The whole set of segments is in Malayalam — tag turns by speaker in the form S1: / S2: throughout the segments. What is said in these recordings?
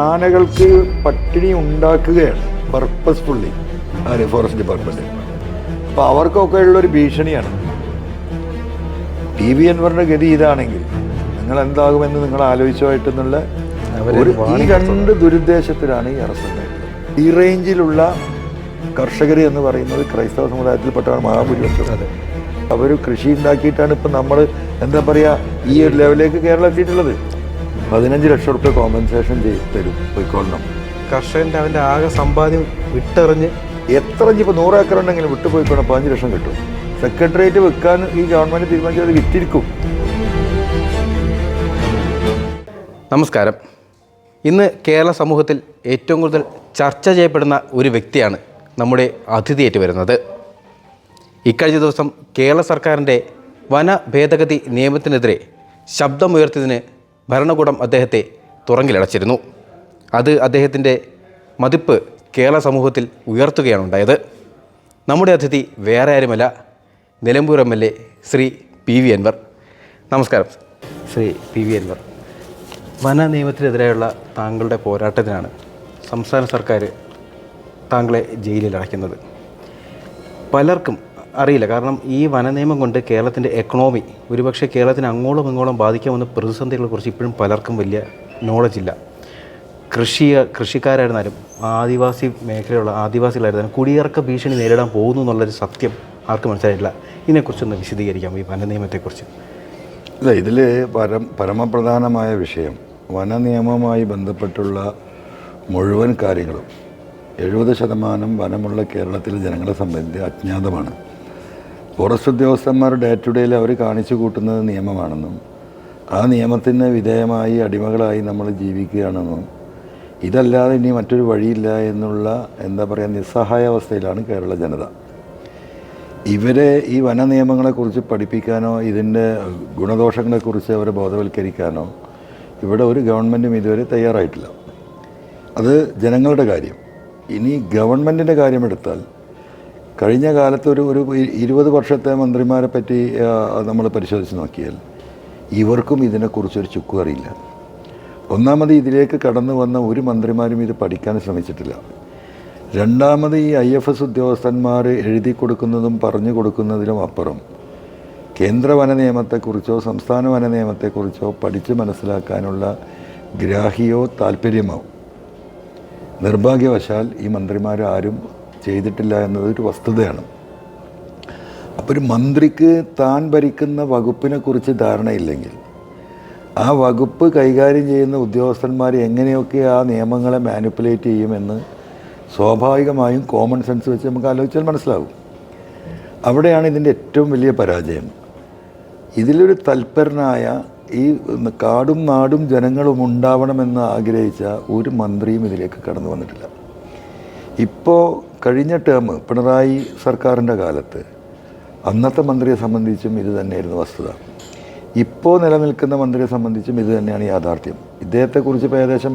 S1: ആനകൾക്ക് പട്ടിണി ഉണ്ടാക്കുകയാണ് പർപ്പസ്ഫുള്ളി ഫോറസ്റ്റ് ഡിപ്പാർട്ട്മെന്റ്. അപ്പോൾ അവർക്കൊക്കെ ഉള്ളൊരു ഭീഷണിയാണ്. ടി.വി. അൻവറിന്റെ ഗതി ഇതാണെങ്കിൽ നിങ്ങൾ എന്താകുമെന്ന് നിങ്ങൾ ആലോചിച്ചുമായിട്ടെന്നുള്ള ഈ രണ്ട് ദുരുദ്ദേശത്തിലാണ് ഈ അറസ്റ്റ് ഉണ്ടായിട്ടുള്ളത്. ഈ റേഞ്ചിലുള്ള കർഷകർ എന്ന് പറയുന്നത് ക്രൈസ്തവ സമുദായത്തിൽപ്പെട്ടാണ് മഹാഭൂരിപക്ഷം. അവർ കൃഷി ഉണ്ടാക്കിയിട്ടാണ് ഇപ്പം നമ്മൾ എന്താ പറയുക ഈ ഒരു ലെവലിലേക്ക് കേരളം എത്തിയിട്ടുള്ളത്. 15 ലക്ഷം റുപ്യ കോമ്പൻസേഷൻ തരും പോയിക്കൊള്ളണം.
S2: കർഷകൻ്റെ അവൻ്റെ ആകെ സമ്പാദ്യം വിട്ടെറിഞ്ഞ്
S1: എത്ര ഇപ്പോൾ 100 ഏക്കർ ഉണ്ടെങ്കിലും വിട്ടുപോയിക്കോണം 15 ലക്ഷം കിട്ടും. സെക്രട്ടേറിയറ്റ് വെക്കാൻ ഈ ഗവൺമെൻറ് തീരുമാനിച്ചത് വിറ്റിരിക്കും.
S2: നമസ്കാരം. ഇന്ന് കേരള സമൂഹത്തിൽ ഏറ്റവും കൂടുതൽ ചർച്ച ചെയ്യപ്പെടുന്ന ഒരു വ്യക്തിയാണ് നമ്മുടെ അതിഥിയേറ്റ് വരുന്നത്. ഇക്കഴിഞ്ഞ ദിവസം കേരള സർക്കാരിൻ്റെ വന ഭേദഗതി നിയമത്തിനെതിരെ ശബ്ദമുയർത്തിയതിന് ഭരണകൂടം അദ്ദേഹത്തെ തുറങ്കിലടച്ചിരുന്നു. അത് അദ്ദേഹത്തിൻ്റെ മതിപ്പ് കേരള സമൂഹത്തിൽ ഉയർത്തുകയാണ് ഉണ്ടായത്. നമ്മുടെ അതിഥി വേറെ ആരുമല്ല, നിലമ്പൂർ MLA ശ്രീ PV അൻവർ. നമസ്കാരം ശ്രീ PV അൻവർ. വന നിയമത്തിനെതിരെയുള്ള താങ്കളുടെ പോരാട്ടത്തിനാണ് സംസ്ഥാന സർക്കാർ താങ്കളെ ജയിലിൽ അടയ്ക്കുന്നത്. പലർക്കും അറിയില്ല, കാരണം ഈ വന നിയമം കൊണ്ട് കേരളത്തിൻ്റെ എക്കണോമി ഒരുപക്ഷെ കേരളത്തിന് അങ്ങോളം ഇങ്ങോളം ബാധിക്കാവുന്ന പ്രതിസന്ധികളെക്കുറിച്ച് ഇപ്പോഴും പലർക്കും വലിയ നോളജില്ല. കൃഷിക്കാരായിരുന്നാലും ആദിവാസി മേഖലയിലുള്ള ആദിവാസികളായിരുന്നാലും കുടിയിറക്ക ഭീഷണി നേരിടാൻ പോകുന്നു എന്നുള്ളൊരു സത്യം ആർക്കും മനസ്സിലായിട്ടില്ല. ഇതിനെക്കുറിച്ചൊന്ന് വിശദീകരിക്കാം, ഈ വന നിയമത്തെക്കുറിച്ച്.
S1: അല്ല, ഇതിൽ പരമപ്രധാനമായ വിഷയം വന നിയമവുമായി ബന്ധപ്പെട്ടുള്ള മുഴുവൻ കാര്യങ്ങളും 70% വനമുള്ള കേരളത്തിലെ ജനങ്ങളെ സംബന്ധിച്ച് അജ്ഞാതമാണ്. ഫോറസ്റ്റ് ഉദ്യോഗസ്ഥന്മാർ ഡേ ടു ഡേയിൽ അവർ കാണിച്ചു കൂട്ടുന്നത് നിയമമാണെന്നും ആ നിയമത്തിന് വിധേയമായി അടിമകളായി നമ്മൾ ജീവിക്കുകയാണെന്നും ഇതല്ലാതെ ഇനി മറ്റൊരു വഴിയില്ല എന്നുള്ള എന്താ പറയുക നിസ്സഹായാവസ്ഥയിലാണ് കേരള ജനത. ഇവരെ ഈ വന നിയമങ്ങളെക്കുറിച്ച് പഠിപ്പിക്കാനോ ഇതിൻ്റെ ഗുണദോഷങ്ങളെക്കുറിച്ച് അവരെ ബോധവൽക്കരിക്കാനോ ഇവിടെ ഒരു ഗവൺമെൻറ്റും ഇതുവരെ തയ്യാറായിട്ടില്ല. അത് ജനങ്ങളുടെ കാര്യം. ഇനി ഗവൺമെൻറ്റിൻ്റെ കാര്യമെടുത്താൽ കഴിഞ്ഞ കാലത്ത് ഒരു 20 വർഷത്തെ മന്ത്രിമാരെ പറ്റി നമ്മൾ പരിശോധിച്ച് നോക്കിയാൽ ഇവർക്കും ഇതിനെക്കുറിച്ചൊരു ചുക്കും അറിയില്ല. ഒന്നാമത് ഇതിലേക്ക് കടന്നു വന്ന ഒരു മന്ത്രിമാരും ഇത് പഠിക്കാൻ ശ്രമിച്ചിട്ടില്ല. രണ്ടാമത് ഈ IFS ഉദ്യോഗസ്ഥന്മാർ എഴുതി കൊടുക്കുന്നതും പറഞ്ഞു കൊടുക്കുന്നതിലും അപ്പുറം കേന്ദ്ര വന നിയമത്തെക്കുറിച്ചോ സംസ്ഥാന വന നിയമത്തെക്കുറിച്ചോ പഠിച്ച് മനസ്സിലാക്കാനുള്ള ഗ്രാഹ്യമോ താല്പര്യമോ നിർഭാഗ്യവശാൽ ഈ മന്ത്രിമാരാരും ചെയ്തിട്ടില്ല എന്നതൊരു വസ്തുതയാണ്. അപ്പോൾ ഒരു മന്ത്രിക്ക് താൻ ഭരിക്കുന്ന വകുപ്പിനെക്കുറിച്ച് ധാരണയില്ലെങ്കിൽ ആ വകുപ്പ് കൈകാര്യം ചെയ്യുന്ന ഉദ്യോഗസ്ഥന്മാർ എങ്ങനെയൊക്കെ ആ നിയമങ്ങളെ മാനിപ്പുലേറ്റ് ചെയ്യുമെന്ന് സ്വാഭാവികമായും കോമൺ സെൻസ് വെച്ച് നമുക്ക് ആലോചിച്ചാൽ മനസ്സിലാകും. അവിടെയാണ് ഇതിൻ്റെ ഏറ്റവും വലിയ പരാജയം. ഇതിലൊരു തൽപരനായ ഈ കാടും നാടും ജനങ്ങളും ഉണ്ടാവണമെന്ന് ആഗ്രഹിച്ച ഒരു മന്ത്രിയും ഇതിലേക്ക് കടന്നു വന്നിട്ടില്ല. ഇപ്പോൾ കഴിഞ്ഞ ടേം പിണറായി സർക്കാരിൻ്റെ കാലത്ത് അന്നത്തെ മന്ത്രിയെ സംബന്ധിച്ചും ഇത് തന്നെയായിരുന്നു വസ്തുത. ഇപ്പോൾ നിലനിൽക്കുന്ന മന്ത്രിയെ സംബന്ധിച്ചും ഇത് തന്നെയാണ് യാഥാർത്ഥ്യം. ഇദ്ദേഹത്തെക്കുറിച്ച് ഇപ്പോൾ ഏകദേശം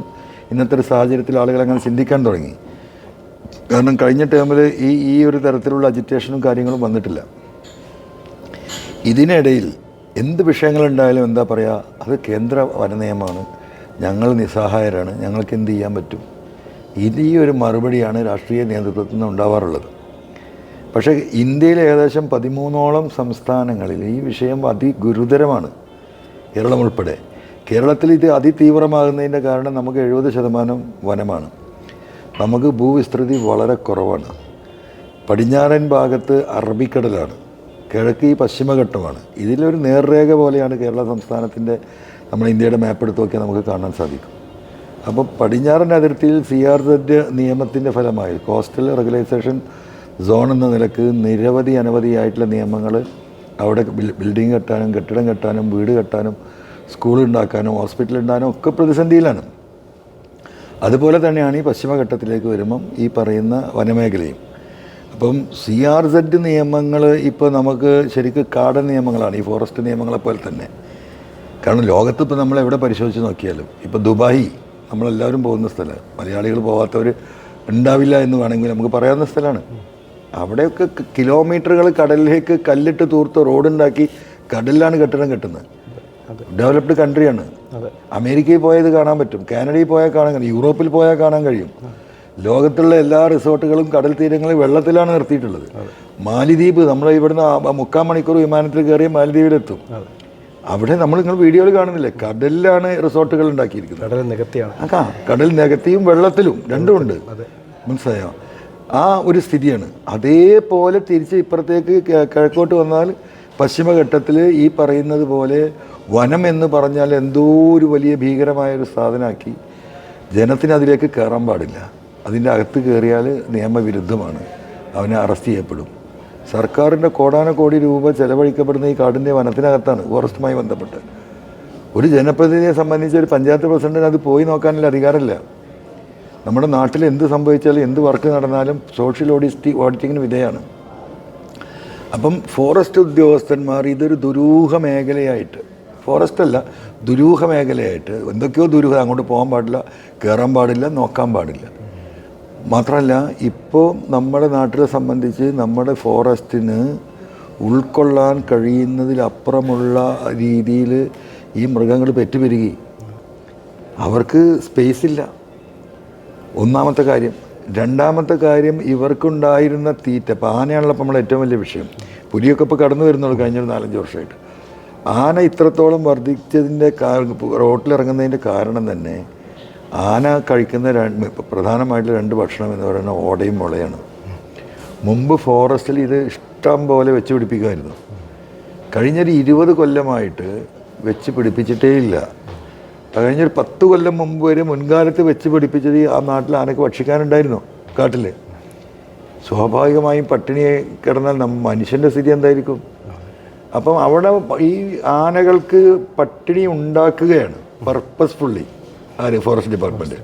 S1: ഇന്നത്തെ ഒരു സാഹചര്യത്തിൽ ആളുകൾ അങ്ങനെ ചിന്തിക്കാൻ തുടങ്ങി. കാരണം കഴിഞ്ഞ ടേമിൽ ഈ ഒരു തരത്തിലുള്ള അജിറ്റേഷനും കാര്യങ്ങളും വന്നിട്ടില്ല. ഇതിനിടയിൽ എന്ത് വിഷയങ്ങളുണ്ടായാലും എന്താ പറയുക, അത് കേന്ദ്ര വന നിയമമാണ്, ഞങ്ങൾ നിസ്സഹായരാണ്, ഞങ്ങൾക്ക് എന്ത് ചെയ്യാൻ പറ്റും, ഈ ഒരു മറുപടിയാണ് രാഷ്ട്രീയ നേതൃത്വത്തിൽ നിന്ന് ഉണ്ടാവാറുള്ളത്. പക്ഷേ ഇന്ത്യയിലെ ഏകദേശം 13ഓളം സംസ്ഥാനങ്ങളിൽ ഈ വിഷയം അതിഗുരുതരമാണ്, കേരളം ഉൾപ്പെടെ. കേരളത്തിൽ ഇത് അതിതീവ്രമാകുന്നതിൻ്റെ കാരണം നമുക്ക് 70% വനമാണ്. നമുക്ക് ഭൂവിസ്തൃതി വളരെ കുറവാണ്. പടിഞ്ഞാറൻ ഭാഗത്ത് അറബിക്കടലാണ്, കിഴക്ക് ഈ പശ്ചിമഘട്ടമാണ്. ഇതിലൊരു നേർരേഖ പോലെയാണ് കേരള സംസ്ഥാനത്തിൻ്റെ നമ്മൾ ഇന്ത്യയുടെ മാപ്പ് എടുത്ത് നോക്കിയാൽ നമുക്ക് കാണാൻ സാധിക്കും. അപ്പോൾ പടിഞ്ഞാറൻ അതിർത്തിയിൽ CRZ നിയമത്തിൻ്റെ ഫലമായി കോസ്റ്റൽ റെഗുലൈസേഷൻ സോൺ എന്ന നിലക്ക് അനവധിയായിട്ടുള്ള നിയമങ്ങൾ അവിടെ ബിൽഡിംഗ് കെട്ടാനും കെട്ടിടം കെട്ടാനും വീട് കെട്ടാനും സ്കൂൾ ഉണ്ടാക്കാനും ഹോസ്പിറ്റൽ ഉണ്ടാക്കാനും ഒക്കെ പ്രതിസന്ധിയിലാണ്. അതുപോലെ തന്നെയാണ് ഈ പശ്ചിമഘട്ടത്തിലേക്ക് വരുമ്പം ഈ പറയുന്ന വനമേഖലയും. അപ്പം CRZ നിയമങ്ങൾ ഇപ്പോൾ നമുക്ക് ശരിക്കും കാടൻ നിയമങ്ങളാണ്, ഈ ഫോറസ്റ്റ് നിയമങ്ങളെ പോലെ തന്നെ. കാരണം ലോകത്തിപ്പോൾ നമ്മൾ എവിടെ പരിശോധിച്ച് നോക്കിയാലും, ഇപ്പോൾ ദുബായ് നമ്മളെല്ലാവരും പോകുന്ന സ്ഥലം, മലയാളികൾ പോകാത്തവർ ഉണ്ടാവില്ല എന്ന് വേണമെങ്കിൽ നമുക്ക് പറയാവുന്ന സ്ഥലമാണ്. അവിടെയൊക്കെ കിലോമീറ്ററുകൾ കടലിലേക്ക് കല്ലിട്ട് തൂർത്ത് റോഡുണ്ടാക്കി കടലിലാണ് കെട്ടിടം കെട്ടുന്നത്. ഡെവലപ്ഡ് കൺട്രിയാണ്. അമേരിക്കയിൽ പോയത് കാണാൻ പറ്റും, കാനഡയിൽ പോയാൽ കാണാൻ കഴിയും, യൂറോപ്പിൽ പോയാൽ കാണാൻ കഴിയും. ലോകത്തുള്ള എല്ലാ റിസോർട്ടുകളും കടൽ തീരങ്ങളും വെള്ളത്തിലാണ് നിർത്തിയിട്ടുള്ളത്. മാലിദ്വീപ്, നമ്മൾ ഇവിടുന്ന് 3/4 മണിക്കൂർ വിമാനത്തിൽ കയറിയ മാലിദ്വീപിലെത്തും. അവിടെ നിങ്ങൾ വീഡിയോയിൽ കാണുന്നില്ലേ, കടലിലാണ് റിസോർട്ടുകൾ ഉണ്ടാക്കിയിരിക്കുന്നത്. കടൽ നികത്തിയും വെള്ളത്തിലും രണ്ടുമുണ്ട്, മനസ്സിലായോ? ആ ഒരു സ്ഥിതിയാണ്. അതേപോലെ തിരിച്ച് ഇപ്പുറത്തേക്ക് കിഴക്കോട്ട് വന്നാൽ പശ്ചിമഘട്ടത്തിൽ ഈ പറയുന്നത് പോലെ വനം എന്ന് പറഞ്ഞാൽ എന്തോ ഒരു വലിയ ഭീകരമായൊരു സാധനമാക്കി ജനത്തിന് അതിലേക്ക് കയറാൻ പാടില്ല. അതിൻ്റെ അകത്ത് കയറിയാൽ നിയമവിരുദ്ധമാണ്, അവനെ അറസ്റ്റ് ചെയ്യപ്പെടും. സർക്കാരിൻ്റെ കോടാനക്കോടി രൂപ ചെലവഴിക്കപ്പെടുന്ന ഈ കാടിൻ്റെ വനത്തിനകത്താണ്, ഫോറസ്റ്റുമായി ബന്ധപ്പെട്ട്. ഒരു ജനപ്രതിനിധിയെ സംബന്ധിച്ച് ഒരു പഞ്ചായത്ത് പ്രസിഡന്റിന് അത് പോയി നോക്കാനുള്ള അധികാരമില്ല. നമ്മുടെ നാട്ടിൽ എന്ത് സംഭവിച്ചാലും എന്ത് വർക്ക് നടന്നാലും സോഷ്യൽ ഓഡിറ്റിങ്ങിന് വിധേയമാണ്. അപ്പം ഫോറസ്റ്റ് ഉദ്യോഗസ്ഥന്മാർ ഇതൊരു ദുരൂഹ മേഖലയായിട്ട്, ഫോറസ്റ്റ് അല്ല ദുരൂഹ മേഖലയായിട്ട്, എന്തൊക്കെയോ ദുരൂഹം, അങ്ങോട്ട് പോകാൻ പാടില്ല, കയറാൻ പാടില്ല, നോക്കാൻ പാടില്ല. മാത്രമല്ല ഇപ്പോൾ നമ്മുടെ നാട്ടിലെ സംബന്ധിച്ച് നമ്മുടെ ഫോറസ്റ്റിന് ഉൾക്കൊള്ളാൻ കഴിയുന്നതിലപ്പുറമുള്ള രീതിയിൽ ഈ മൃഗങ്ങൾ പെറ്റുപെരുകി. അവർക്ക് സ്പേസ് ഇല്ല, ഒന്നാമത്തെ കാര്യം. രണ്ടാമത്തെ കാര്യം, ഇവർക്കുണ്ടായിരുന്ന തീറ്റ, ഇപ്പോൾ ആനയാണല്ലോ ഇപ്പോൾ നമ്മളെ ഏറ്റവും വലിയ വിഷയം. പുലിയൊക്കെ ഇപ്പോൾ കടന്നു വരുന്നുള്ളൂ കഴിഞ്ഞൊരു 4-5 വർഷമായിട്ട്. ആന ഇത്രത്തോളം വർദ്ധിച്ചതിൻ്റെ റോട്ടിലിറങ്ങുന്നതിൻ്റെ കാരണം തന്നെ ആന കഴിക്കുന്ന പ്രധാനമായിട്ടുള്ള 2 ഭക്ഷണം എന്ന് പറയുന്നത് ഓടയും മുളയാണ്. മുമ്പ് ഫോറസ്റ്റിൽ ഇത് ഇഷ്ടം പോലെ വെച്ച് പിടിപ്പിക്കുമായിരുന്നു. കഴിഞ്ഞൊരു 20 കൊല്ലമായിട്ട് വെച്ച് പിടിപ്പിച്ചിട്ടേ ഇല്ല. കഴിഞ്ഞൊരു 10 കൊല്ലം മുമ്പ് വരെ മുൻകാലത്ത് വെച്ച് പിടിപ്പിച്ചത് ആ നാട്ടിൽ ആനക്ക് ഭക്ഷിക്കാനുണ്ടായിരുന്നു കാട്ടിൽ. സ്വാഭാവികമായും പട്ടിണിയെ കിടന്നാൽ മനുഷ്യൻ്റെ സ്ഥിതി എന്തായിരിക്കും? അപ്പം അവിടെ ഈ ആനകൾക്ക് പട്ടിണി ഉണ്ടാക്കുകയാണ് പർപ്പസ്ഫുള്ളി ഫോറസ്റ്റ് ഡിപ്പാർട്ട്മെൻറ്റ്.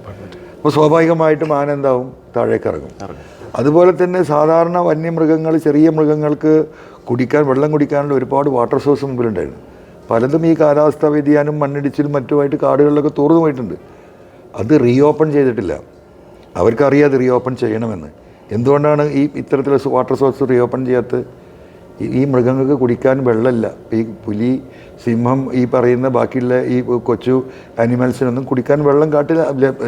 S1: അപ്പോൾ സ്വാഭാവികമായിട്ടും ആന എന്താവും, താഴേക്ക് ഇറങ്ങും. അതുപോലെ തന്നെ സാധാരണ വന്യമൃഗങ്ങൾ, ചെറിയ മൃഗങ്ങൾക്ക് വെള്ളം കുടിക്കാനുള്ള ഒരുപാട് വാട്ടർ സോഴ്സ് മുമ്പിലുണ്ടായിരുന്നു. പലതും ഈ കാലാവസ്ഥാ വ്യതിയാനം, മണ്ണിടിച്ചിലും മറ്റുമായിട്ട് കാടുകളിലൊക്കെ തുറന്നു പോയിട്ടുണ്ട്. അത് റീഓപ്പൺ ചെയ്തിട്ടില്ല. അവർക്കറിയാതെ റീഓപ്പൺ ചെയ്യണമെന്ന്. എന്തുകൊണ്ടാണ് ഈ ഇത്തരത്തിലുള്ള വാട്ടർ സോഴ്സ് റീഓപ്പൺ ചെയ്യാത്തത്? ഈ മൃഗങ്ങൾക്ക് കുടിക്കാൻ വെള്ളമില്ല. ഈ പുലി, സിംഹം, ഈ പറയുന്ന ബാക്കിയുള്ള ഈ കൊച്ചു ആനിമൽസിനൊന്നും കുടിക്കാൻ വെള്ളം കാട്ടിൽ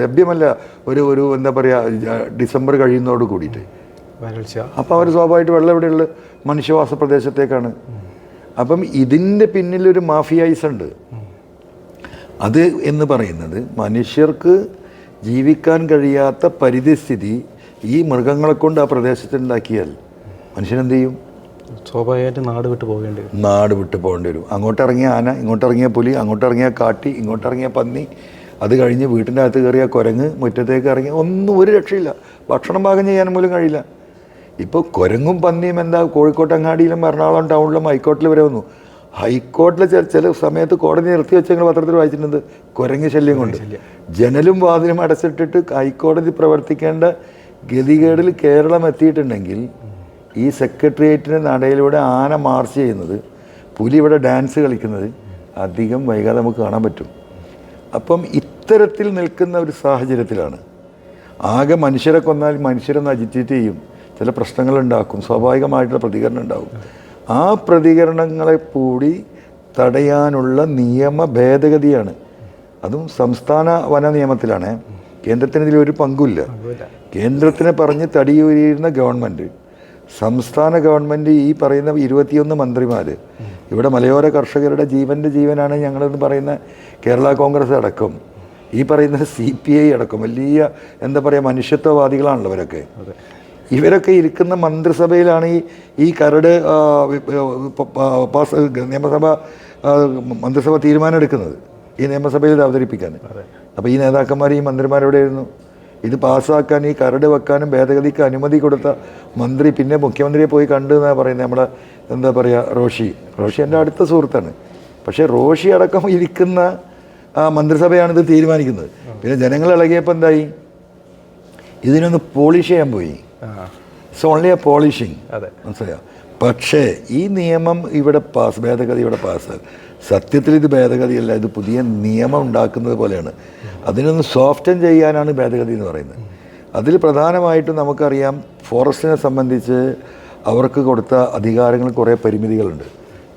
S1: ലഭ്യമല്ല. ഒരു എന്താ പറയുക, ഡിസംബർ കഴിയുന്നതോട് കൂടിയിട്ട്. അപ്പോൾ അവർ സ്വാഭാവികമായിട്ട് വെള്ളം എവിടെയുള്ള മനുഷ്യവാസ പ്രദേശത്തേക്കാണ്. അപ്പം ഇതിൻ്റെ പിന്നിലൊരു മാഫിയായിസ് ഉണ്ട്. അത് എന്ന് പറയുന്നത് മനുഷ്യർക്ക് ജീവിക്കാൻ കഴിയാത്ത പരിസ്ഥിതി ഈ മൃഗങ്ങളെ കൊണ്ട് ആ പ്രദേശത്തുണ്ടാക്കിയാൽ മനുഷ്യനെന്ത് ചെയ്യും?
S2: സ്വാഭാവികമായിട്ട് നാട് വിട്ട്
S1: പോകേണ്ടി വരും. അങ്ങോട്ടിറങ്ങിയ ആന, ഇങ്ങോട്ടിറങ്ങിയ പുലി, അങ്ങോട്ടിറങ്ങിയ കാട്ടി, ഇങ്ങോട്ടിറങ്ങിയ പന്നി, അത് കഴിഞ്ഞ് വീട്ടിൻ്റെ അകത്ത് കയറിയ കുരങ്ങ്, മുറ്റത്തേക്ക് ഇറങ്ങി, ഒന്നും ഒരു രക്ഷയില്ല. ഭക്ഷണം പാകം ചെയ്യാൻ പോലും കഴിയില്ല. ഇപ്പോൾ കുരങ്ങും പന്നിയും എന്താ കോഴിക്കോട്ടങ്ങാടിയിലും എറണാകുളം ടൗണിലും ഹൈക്കോടതിയിൽ വരെ വന്നു. ഹൈക്കോടതിയിൽ ചില സമയത്ത് കോടതി നിർത്തി വെച്ച് ഞങ്ങൾ പത്രത്തിൽ വായിച്ചിട്ടുണ്ട്, കുരങ്ങ് ശല്യം കൊണ്ട്. ജനലും വാതിലും അടച്ചിട്ടിട്ട് ഹൈക്കോടതി പ്രവർത്തിക്കേണ്ട ഗതികേടിൽ കേരളം എത്തിയിട്ടുണ്ടെങ്കിൽ ഈ സെക്രട്ടേറിയറ്റിൻ്റെ നടയിലൂടെ ആന മാർച്ച് ചെയ്യുന്നത്, പുലി ഇവിടെ ഡാൻസ് കളിക്കുന്നത് അധികം വൈകാതെ നമുക്ക് കാണാൻ പറ്റും. അപ്പം ഇത്തരത്തിൽ നിൽക്കുന്ന ഒരു സാഹചര്യത്തിലാണ് ആകെ മനുഷ്യരെ കൊന്നാൽ മനുഷ്യരൊന്ന് അജിറ്റേറ്റ് ചെയ്യും, ചില പ്രശ്നങ്ങളുണ്ടാക്കും, സ്വാഭാവികമായിട്ടുള്ള പ്രതികരണം ഉണ്ടാകും. ആ പ്രതികരണങ്ങളെ കൂടി തടയാനുള്ള നിയമ ഭേദഗതിയാണ്. അതും സംസ്ഥാന വന നിയമത്തിലാണ്. കേന്ദ്രത്തിന് ഇതിലൊരു പങ്കുമില്ല. കേന്ദ്രത്തിനെ പറഞ്ഞ് തടിയൂരിയിരുന്ന ഗവൺമെൻറ്, സംസ്ഥാന ഗവൺമെൻറ്, ഈ പറയുന്ന 21 മന്ത്രിമാർ, ഇവിടെ മലയോര കർഷകരുടെ ജീവനാണ് ഞങ്ങളെന്ന് പറയുന്ന കേരള കോൺഗ്രസ് അടക്കം, ഈ പറയുന്ന CPI അടക്കം വലിയ എന്താ പറയുക മനുഷ്യത്വവാദികളാണല്ലോ ഇവരൊക്കെ ഇരിക്കുന്ന മന്ത്രിസഭയിലാണ് ഈ കരട് മന്ത്രിസഭ തീരുമാനം എടുക്കുന്നത്, ഈ നിയമസഭയിൽ ഇത് അവതരിപ്പിക്കാൻ. അപ്പോൾ ഈ നേതാക്കന്മാർ, ഈ മന്ത്രിമാരെവിടെയായിരുന്നു? ഇത് പാസ്സാക്കാൻ, ഈ കരട് വെക്കാനും ഭേദഗതിക്ക് അനുമതി കൊടുത്ത മന്ത്രി പിന്നെ മുഖ്യമന്ത്രിയെ പോയി കണ്ടു എന്നാണ് പറയുന്നത്. നമ്മളെ എന്താ പറയുക, റോഷി എൻ്റെ അടുത്ത സുഹൃത്താണ്. പക്ഷേ റോഷി അടക്കം ഇരിക്കുന്ന മന്ത്രിസഭയാണിത് തീരുമാനിക്കുന്നത്. പിന്നെ ജനങ്ങൾ ഇളകിയപ്പോൾ എന്തായി? ഇതിനൊന്ന് പോളിഷ് ചെയ്യാൻ പോയി. ഇറ്റ്സ് ഓൺലി എ പോളിഷിങ്, മനസ്സിലായോ? പക്ഷേ ഈ നിയമം ഇവിടെ ഭേദഗതി ഇവിടെ പാസ്, സത്യത്തിൽ ഇത് ഭേദഗതിയല്ല, ഇത് പുതിയ നിയമം ഉണ്ടാക്കുന്നത് പോലെയാണ്. അതിനൊന്ന് സോഫ്റ്റൻ ചെയ്യാനാണ് ഭേദഗതി എന്ന് പറയുന്നത്. അതിൽ പ്രധാനമായിട്ടും നമുക്കറിയാം, ഫോറസ്റ്റിനെ സംബന്ധിച്ച് അവർക്ക് കൊടുത്ത അധികാരങ്ങൾ കുറേ പരിമിതികളുണ്ട്.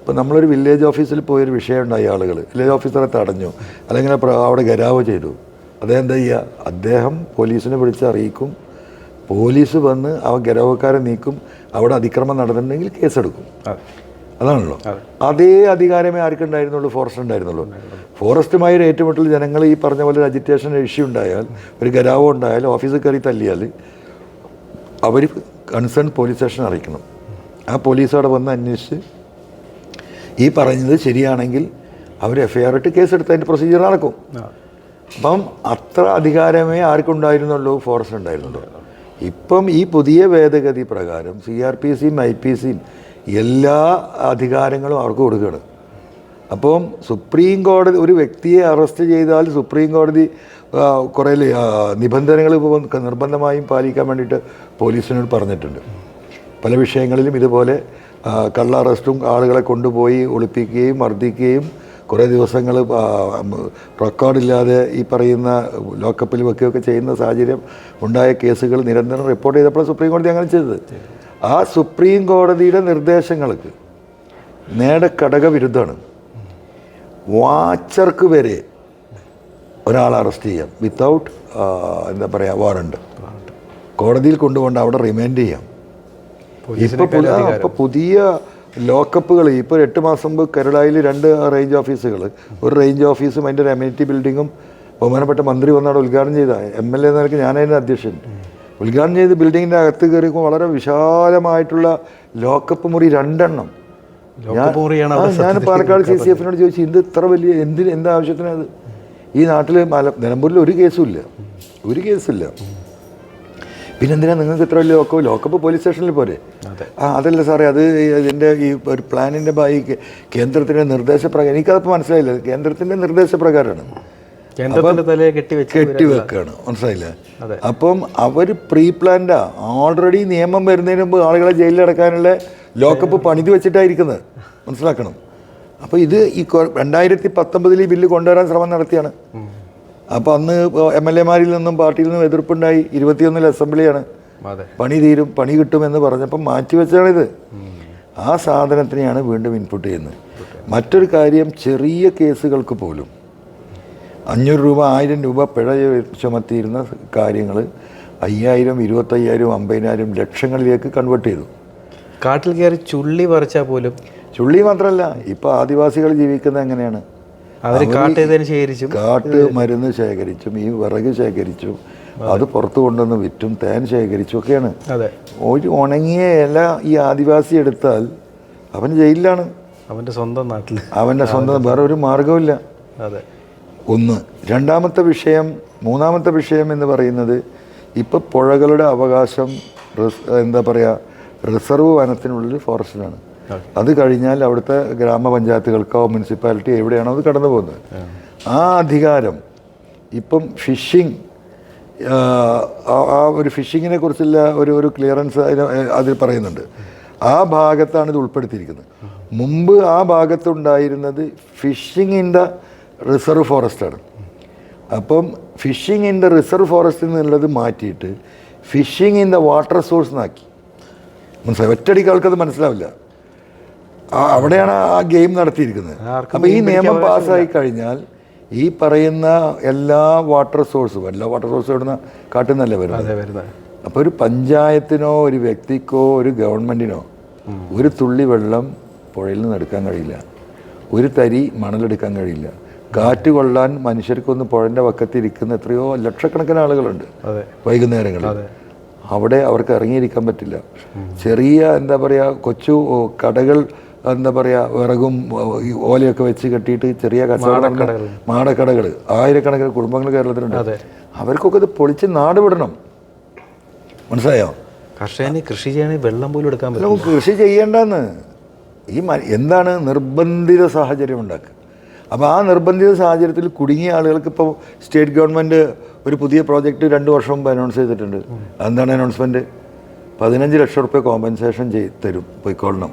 S1: ഇപ്പോൾ നമ്മളൊരു വില്ലേജ് ഓഫീസിൽ പോയൊരു വിഷയം ഉണ്ടായി, ആളുകൾ വില്ലേജ് ഓഫീസറെ തടഞ്ഞു അല്ലെങ്കിൽ അവിടെ ഗരാവ് ചെയ്തു. അദ്ദേഹം എന്താ ചെയ്യുക? അദ്ദേഹം പോലീസിനെ വിളിച്ച് അറിയിക്കും, പോലീസ് വന്ന് ആ ഗരാവക്കാരെ നീക്കും, അവിടെ അതിക്രമം നടന്നിട്ടുണ്ടെങ്കിൽ കേസെടുക്കും. അതാണല്ലോ. അതേ അധികാരമേ ആർക്കുണ്ടായിരുന്നുള്ളൂ? ഫോറസ്റ്റ് ഉണ്ടായിരുന്നുള്ളൂ. ഫോറസ്റ്റുമായി ഒരു ഏറ്റുമുട്ടൽ ജനങ്ങൾ ഈ പറഞ്ഞ പോലെ ഒരു അജിറ്റേഷൻ ഇഷ്യൂ ഉണ്ടായാൽ, ഒരു ഗരാവോ ഉണ്ടായാൽ, ഓഫീസിൽ കയറി തല്ലിയാൽ അവർ കൺസേൺ പോലീസ് സ്റ്റേഷൻ അറിയിക്കണം. ആ പോലീസ് അവിടെ വന്ന് അന്വേഷിച്ച് ഈ പറഞ്ഞത് ശരിയാണെങ്കിൽ അവർ FIR ഇട്ട് കേസെടുത്ത് അതിൻ്റെ പ്രൊസീജിയർ നടക്കും. അപ്പം അത്ര അധികാരമേ ആർക്കുണ്ടായിരുന്നുള്ളൂ? ഫോറസ്റ്റ് ഉണ്ടായിരുന്നുള്ളൂ. ഇപ്പം ഈ പുതിയ ഭേദഗതി പ്രകാരം CRPCയും IPCയും എല്ലാ അധികാരങ്ങളും അവർക്ക് കൊടുക്കുകയാണ്. അപ്പം സുപ്രീം കോടതി ഒരു വ്യക്തിയെ അറസ്റ്റ് ചെയ്താൽ സുപ്രീം കോടതി കുറേ നിബന്ധനകൾ നിർബന്ധമായും പാലിക്കാൻ വേണ്ടിയിട്ട് പോലീസിനോട് പറഞ്ഞിട്ടുണ്ട്. പല വിഷയങ്ങളിലും ഇതുപോലെ കള്ള അറസ്റ്റും ആളുകളെ കൊണ്ടുപോയി ഒളിപ്പിക്കുകയും മർദ്ദിക്കുകയും കുറേ ദിവസങ്ങൾ റെക്കോർഡില്ലാതെ ഈ പറയുന്ന ലോക്കപ്പിൽ വെക്കുകയൊക്കെ ചെയ്യുന്ന സാഹചര്യം ഉണ്ടായ കേസുകൾ നിരന്തരം റിപ്പോർട്ട് ചെയ്തപ്പോൾ സുപ്രീം കോടതി അങ്ങനെ ചെയ്തത്. ആ സുപ്രീം കോടതിയുടെ നിർദ്ദേശങ്ങൾക്ക് കടകവിരുദ്ധമാണ്. വാച്ചർക്ക് വരെ ഒരാളെ അറസ്റ്റ് ചെയ്യാം വിത്തൗട്ട് എന്താ പറയുക വാറണ്ട്. കോടതിയിൽ കൊണ്ടുപോകേണ്ട, അവിടെ റിമാൻഡ് ചെയ്യാം. ഇപ്പോൾ പുതിയ ലോക്കപ്പുകൾ ഇപ്പോൾ 8 മാസം മുമ്പ് കേരളയിൽ 2 റേഞ്ച് ഓഫീസുകൾ, ഒരു റേഞ്ച് ഓഫീസും അതിൻ്റെ ഒരു അമ്യൂണിറ്റി ബിൽഡിങ്ങും ബഹുമാനപ്പെട്ട മന്ത്രി വന്നവിടെ ഉദ്ഘാടനം ചെയ്ത MLA എന്ന നിലയ്ക്ക് ഞാനതിൻ്റെ അധ്യക്ഷൻ ഉദ്ഘാടനം ചെയ്ത് ബിൽഡിങ്ങിൻ്റെ അകത്ത് കയറിയപ്പോൾ വളരെ വിശാലമായിട്ടുള്ള ലോക്കപ്പ് മുറി 2 എണ്ണം. ഞാൻ പാലക്കാട് CCFനോട് ചോദിച്ചു, ഇത് ഇത്ര വലിയ എന്താവശ്യത്തിനത്? ഈ നാട്ടിൽ നിലമ്പൂരിൽ ഒരു കേസുമില്ല. പിന്നെന്തിനാ നിങ്ങൾക്ക് ഇത്ര വലിയ ലോക്കപ്പ് പോലീസ് സ്റ്റേഷനിൽ പോരെ? അതല്ല സാറേ, അത് ഇതിൻ്റെ ഈ ഒരു പ്ലാനിൻ്റെ ഭാഗമായി കേന്ദ്രത്തിൻ്റെ നിർദ്ദേശപ്രകാരം. എനിക്കതപ്പോൾ മനസ്സിലായില്ല, കേന്ദ്രത്തിൻ്റെ നിർദ്ദേശപ്രകാരമാണ് കെട്ടിവെക്കുകയാണ്. മനസ്സിലായില്ല? അപ്പം അവർ പ്രീ പ്ലാൻഡാ. ഓൾറെഡി നിയമം വരുന്നതിന് മുമ്പ് ആളുകളെ ജയിലിൽ അടക്കാനുള്ള ലോക്കപ്പ് പണിത് വെച്ചിട്ടായിരിക്കുന്നത്. മനസ്സിലാക്കണം. അപ്പോൾ ഇത് ഈ 2019 ഈ ബില്ല് കൊണ്ടുവരാൻ ശ്രമം നടത്തിയാണ്. അപ്പോൾ അന്ന് MLA-മാരിൽ നിന്നും പാർട്ടിയിൽ നിന്നും എതിർപ്പുണ്ടായി. 21 അസംബ്ലിയാണ്, പണി തീരും, പണി കിട്ടുമെന്ന് പറഞ്ഞപ്പം മാറ്റിവെച്ചാണിത്. ആ സാധനത്തിനെയാണ് വീണ്ടും ഇൻപുട്ട് ചെയ്യുന്നത്. മറ്റൊരു കാര്യം, ചെറിയ കേസുകൾക്ക് പോലും 500 രൂപ 1000 രൂപ പിഴ ചുമത്തിയിരുന്ന കാര്യങ്ങൾ 5000, 25,000, 50,000 ലക്ഷങ്ങളിലേക്ക് കൺവേർട്ട് ചെയ്തു.
S2: കാട്ടിൽ കയറി ചുള്ളി പറിച്ചാൽ പോലും.
S1: ചുള്ളി മാത്രമല്ല, ഇപ്പോൾ ആദിവാസികൾ ജീവിക്കുന്നത് എങ്ങനെയാണ്? കാട്ട് മരുന്ന് ശേഖരിച്ചും ഈ വിറക് ശേഖരിച്ചും അത് പുറത്തു കൊണ്ടുവന്ന് വിറ്റും തേൻ ശേഖരിച്ചും ഒക്കെയാണ്. ഒരു ഉണങ്ങിയ ഇല ഈ ആദിവാസി എടുത്താൽ അവൻ ജയിലിലാണ്.
S2: അവൻ്റെ സ്വന്തം നാട്ടിൽ,
S1: വേറെ ഒരു മാർഗമില്ല. ഒന്ന്. മൂന്നാമത്തെ വിഷയം എന്ന് പറയുന്നത്, ഇപ്പം പുഴകളുടെ അവകാശം എന്താ പറയുക, റിസർവ് വനത്തിനുള്ളിൽ ഫോറസ്റ്റിനാണ്. അത് കഴിഞ്ഞാൽ അവിടുത്തെ ഗ്രാമപഞ്ചായത്തുകൾക്കോ മുനിസിപ്പാലിറ്റി എവിടെയാണോ അത് കടന്നു പോകുന്നത്. ആ അധികാരം ഇപ്പം ഫിഷിംഗ്, ആ ഒരു ഫിഷിങ്ങിനെ കുറിച്ചുള്ള ഒരു ക്ലിയറൻസ് അതിൽ പറയുന്നുണ്ട്. ആ ഭാഗത്താണ് ഇത് ഉൾപ്പെടുത്തിയിരിക്കുന്നത്. മുമ്പ് ആ ഭാഗത്തുണ്ടായിരുന്നത് ഫിഷിംഗ് ഇൻ ദ റിസർവ് ഫോറസ്റ്റാണ്. അപ്പം ഫിഷിംഗ് ഇൻ ദ റിസർവ് ഫോറസ്റ്റിൽ നിന്നുള്ളത് മാറ്റിയിട്ട് fishing in the water source എന്നാക്കി. മനസ്സിലായി? ഒറ്റയടിക്ക് ആൾക്കത് മനസ്സിലാവില്ല. അവിടെയാണ് ആ ഗെയിം നടത്തിയിരിക്കുന്നത്. അപ്പോൾ ഈ നിയമം പാസ്സായി കഴിഞ്ഞാൽ ഈ പറയുന്ന എല്ലാ വാട്ടർ സോഴ്സും ഇവിടുന്ന് കാട്ടിൽ നിന്നല്ലേ വരുന്നത്. അപ്പോൾ ഒരു പഞ്ചായത്തിനോ ഒരു വ്യക്തിക്കോ ഒരു ഗവൺമെൻറ്റിനോ ഒരു തുള്ളി വെള്ളം പുഴയിൽ നിന്ന് എടുക്കാൻ കഴിയില്ല, ഒരു തരി മണലെടുക്കാൻ കഴിയില്ല. കാറ്റ് കൊള്ളാൻ മനുഷ്യർക്കൊന്ന് പുഴൻ്റെ വക്കത്തിരിക്കുന്ന എത്രയോ ലക്ഷക്കണക്കിന് ആളുകളുണ്ട് വൈകുന്നേരങ്ങളിൽ. അവിടെ അവർക്ക് ഇറങ്ങിയിരിക്കാൻ പറ്റില്ല. ചെറിയ എന്താ പറയുക, കൊച്ചു കടകൾ, എന്താ പറയുക, വിറകും ഓലയൊക്കെ വെച്ച് കെട്ടിയിട്ട് ചെറിയ കച്ചവടം, മാടക്കടകൾ, ആയിരക്കണക്കിന് കുടുംബങ്ങൾ കേരളത്തിലുണ്ട്. അവർക്കൊക്കെ ഇത് പൊളിച്ച് നാട് വിടണം. മനസ്സിലായോ?
S2: കർഷകന് കൃഷി ചെയ്യണമെങ്കിൽ വെള്ളം പോലും എടുക്കാൻ പറ്റില്ല.
S1: കൃഷി ചെയ്യേണ്ടെന്ന് എന്താണ് നിർബന്ധിത സാഹചര്യം ഉണ്ടാക്കുക. അപ്പോൾ ആ നിർബന്ധിത സാഹചര്യത്തിൽ കുടുങ്ങിയ ആളുകൾക്ക് ഇപ്പോൾ സ്റ്റേറ്റ് ഗവൺമെൻറ് ഒരു പുതിയ പ്രോജക്റ്റ് 2 വർഷം മുമ്പ് അനൗൺസ് ചെയ്തിട്ടുണ്ട്. എന്താണ് അനൗൺസ്മെൻറ്റ്? 15 ലക്ഷം റുപ്യ കോമ്പൻസേഷൻ തരും, പോയിക്കൊള്ളണം.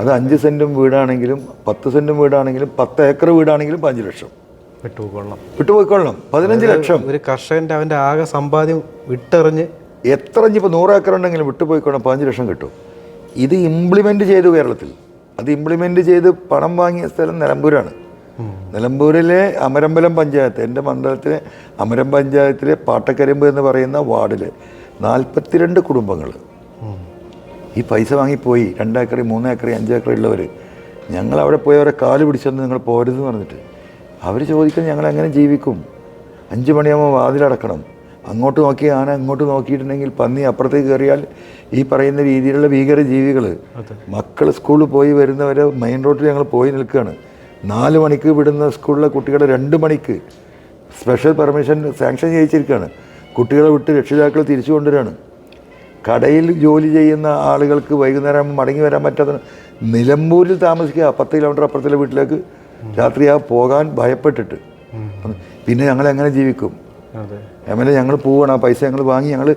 S1: അത് 5 സെൻറ്റും വീടാണെങ്കിലും 10 സെൻറ്റും വീടാണെങ്കിലും 10 ഏക്കർ വീടാണെങ്കിലും 5 ലക്ഷം വിട്ടുപോയിക്കൊള്ളണം. 15 ലക്ഷം.
S2: ഒരു കർഷകൻ്റെ അവൻ്റെ ആകെ സമ്പാദ്യം വിട്ടെറിഞ്ഞ്
S1: എത്ര ഇപ്പോൾ 100 ഏക്കർ ഉണ്ടെങ്കിലും വിട്ടുപോയിക്കൊള്ളണം, 15 ലക്ഷം കിട്ടും. ഇത് ഇംപ്ലിമെൻറ്റ് ചെയ്തു കേരളത്തിൽ. അത് ഇംപ്ലിമെൻ്റ് ചെയ്ത് പണം വാങ്ങിയ സ്ഥലം നിലമ്പൂരാണ്. നിലമ്പൂരിലെ അമരമ്പലം പഞ്ചായത്ത്, എൻ്റെ മണ്ഡലത്തിലെ അമരം പഞ്ചായത്തിലെ പാട്ടക്കരിമ്പ് എന്ന് പറയുന്ന വാർഡിൽ 42 കുടുംബങ്ങൾ ഈ പൈസ വാങ്ങിപ്പോയി. 2 ഏക്കർ 3 ഏക്കർ 5 ഏക്കർ ഉള്ളവർ. ഞങ്ങൾ അവിടെ പോയി അവരെ കാല് പിടിച്ചെന്ന് നിങ്ങൾ പോരുതെന്ന് പറഞ്ഞിട്ട് അവർ ചോദിക്കുന്നത് ഞങ്ങൾ എങ്ങനെ ജീവിക്കും? 5 മണിയാകുമ്പോൾ വാതിലടക്കണം. അങ്ങോട്ട് നോക്കി ആന അങ്ങോട്ട് നോക്കിയിട്ടുണ്ടെങ്കിൽ പന്നി അപ്പുറത്തേക്ക് കയറിയാൽ ഈ പറയുന്ന രീതിയിലുള്ള ഭീകര ജീവികൾ. മക്കൾ സ്കൂളിൽ പോയി വരുന്നവരെ മെയിൻ റോഡിൽ ഞങ്ങൾ പോയി നിൽക്കുകയാണ്. 4 മണിക്ക് വിടുന്ന സ്കൂളിലെ കുട്ടികളെ 2 മണിക്ക് സ്പെഷ്യൽ പെർമിഷൻ സാങ്ഷൻ ചെയ്യിച്ചിരിക്കുകയാണ്. കുട്ടികളെ വിട്ട് രക്ഷിതാക്കൾ തിരിച്ചു കൊണ്ടുവരികയാണ്. കടയിൽ ജോലി ചെയ്യുന്ന ആളുകൾക്ക് വൈകുന്നേരം മടങ്ങി വരാൻ പറ്റാത്ത നിലമ്പൂരിൽ താമസിക്കുക 10 കിലോമീറ്റർ അപ്പുറത്തുള്ള വീട്ടിലേക്ക് രാത്രി പോകാൻ ഭയപ്പെട്ടിട്ട് പിന്നെ ഞങ്ങൾ എങ്ങനെ ജീവിക്കും? എമ്മലെ ഞങ്ങൾ പോവുകയാണ്, ആ പൈസ ഞങ്ങൾ വാങ്ങി ഞങ്ങൾ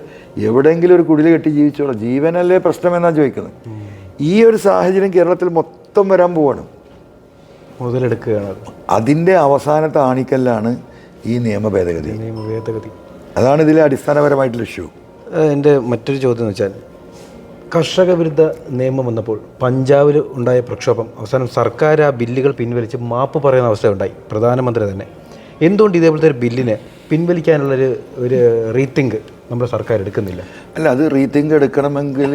S1: എവിടെയെങ്കിലും ഒരു കുടിൽ കെട്ടി ജീവിച്ചോളാം. ജീവനല്ലേ പ്രശ്നം എന്നാണ് ചോദിക്കുന്നത്. ഈ ഒരു സാഹചര്യം കേരളത്തിൽ മൊത്തം വരാൻ പോവാണ്.
S2: മുതലെടുക്കുകയാണ്.
S1: അതിൻ്റെ അവസാനത്തെ ആണിക്കല്ലാണ് ഈ നിയമ ഭേദഗതി. അതാണ് ഇതിലെ അടിസ്ഥാനപരമായിട്ടുള്ള ഇഷ്യൂ.
S2: എൻ്റെ മറ്റൊരു ചോദ്യം എന്ന് വെച്ചാൽ, കർഷക വിരുദ്ധ നിയമം വന്നപ്പോൾ പഞ്ചാബിൽ ഉണ്ടായ പ്രക്ഷോഭം അവസാനം സർക്കാർ ആ ബില്ലുകൾ പിൻവലിച്ച് മാപ്പ് പറയുന്ന അവസ്ഥ ഉണ്ടായി, പ്രധാനമന്ത്രി തന്നെ. എന്തുകൊണ്ട് ഇതേപോലത്തെ ഒരു ബില്ലിനെ പിൻവലിക്കാനുള്ളൊരു റീതിങ്ക് നമ്മുടെ സർക്കാർ എടുക്കുന്നില്ല?
S1: അല്ല, അത് റീതിങ്ക് എടുക്കണമെങ്കിൽ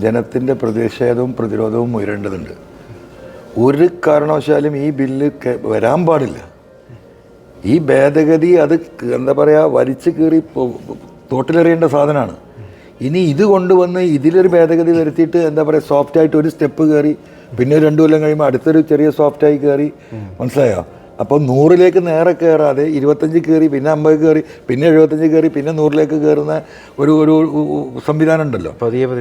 S1: ജനത്തിൻ്റെ പ്രതിഷേധവും പ്രതിരോധവും ഉയരേണ്ടതുണ്ട്. ഒരു കാരണവശാലും ഈ ബില്ല് വരാൻ പാടില്ല. ഈ ഭേദഗതി അത് എന്താ പറയുക, വലിച്ചു കീറി തോട്ടിലെറിയേണ്ട സാധനമാണ്. ഇനി ഇത് കൊണ്ടുവന്ന് ഇതിലൊരു ഭേദഗതി വരുത്തിയിട്ട് എന്താ പറയുക, സോഫ്റ്റായിട്ട് ഒരു സ്റ്റെപ്പ് കയറി പിന്നെ 2 കൊല്ലം കഴിയുമ്പോൾ അടുത്തൊരു ചെറിയ സോഫ്റ്റായി കയറി, മനസ്സിലായോ? അപ്പോൾ 100ലേക്ക് നേരെ കയറാതെ 25 കയറി പിന്നെ 50 കയറി പിന്നെ 75 കയറി പിന്നെ 100ലേക്ക് കയറുന്ന ഒരു ഒരു സംവിധാനം ഉണ്ടല്ലോ.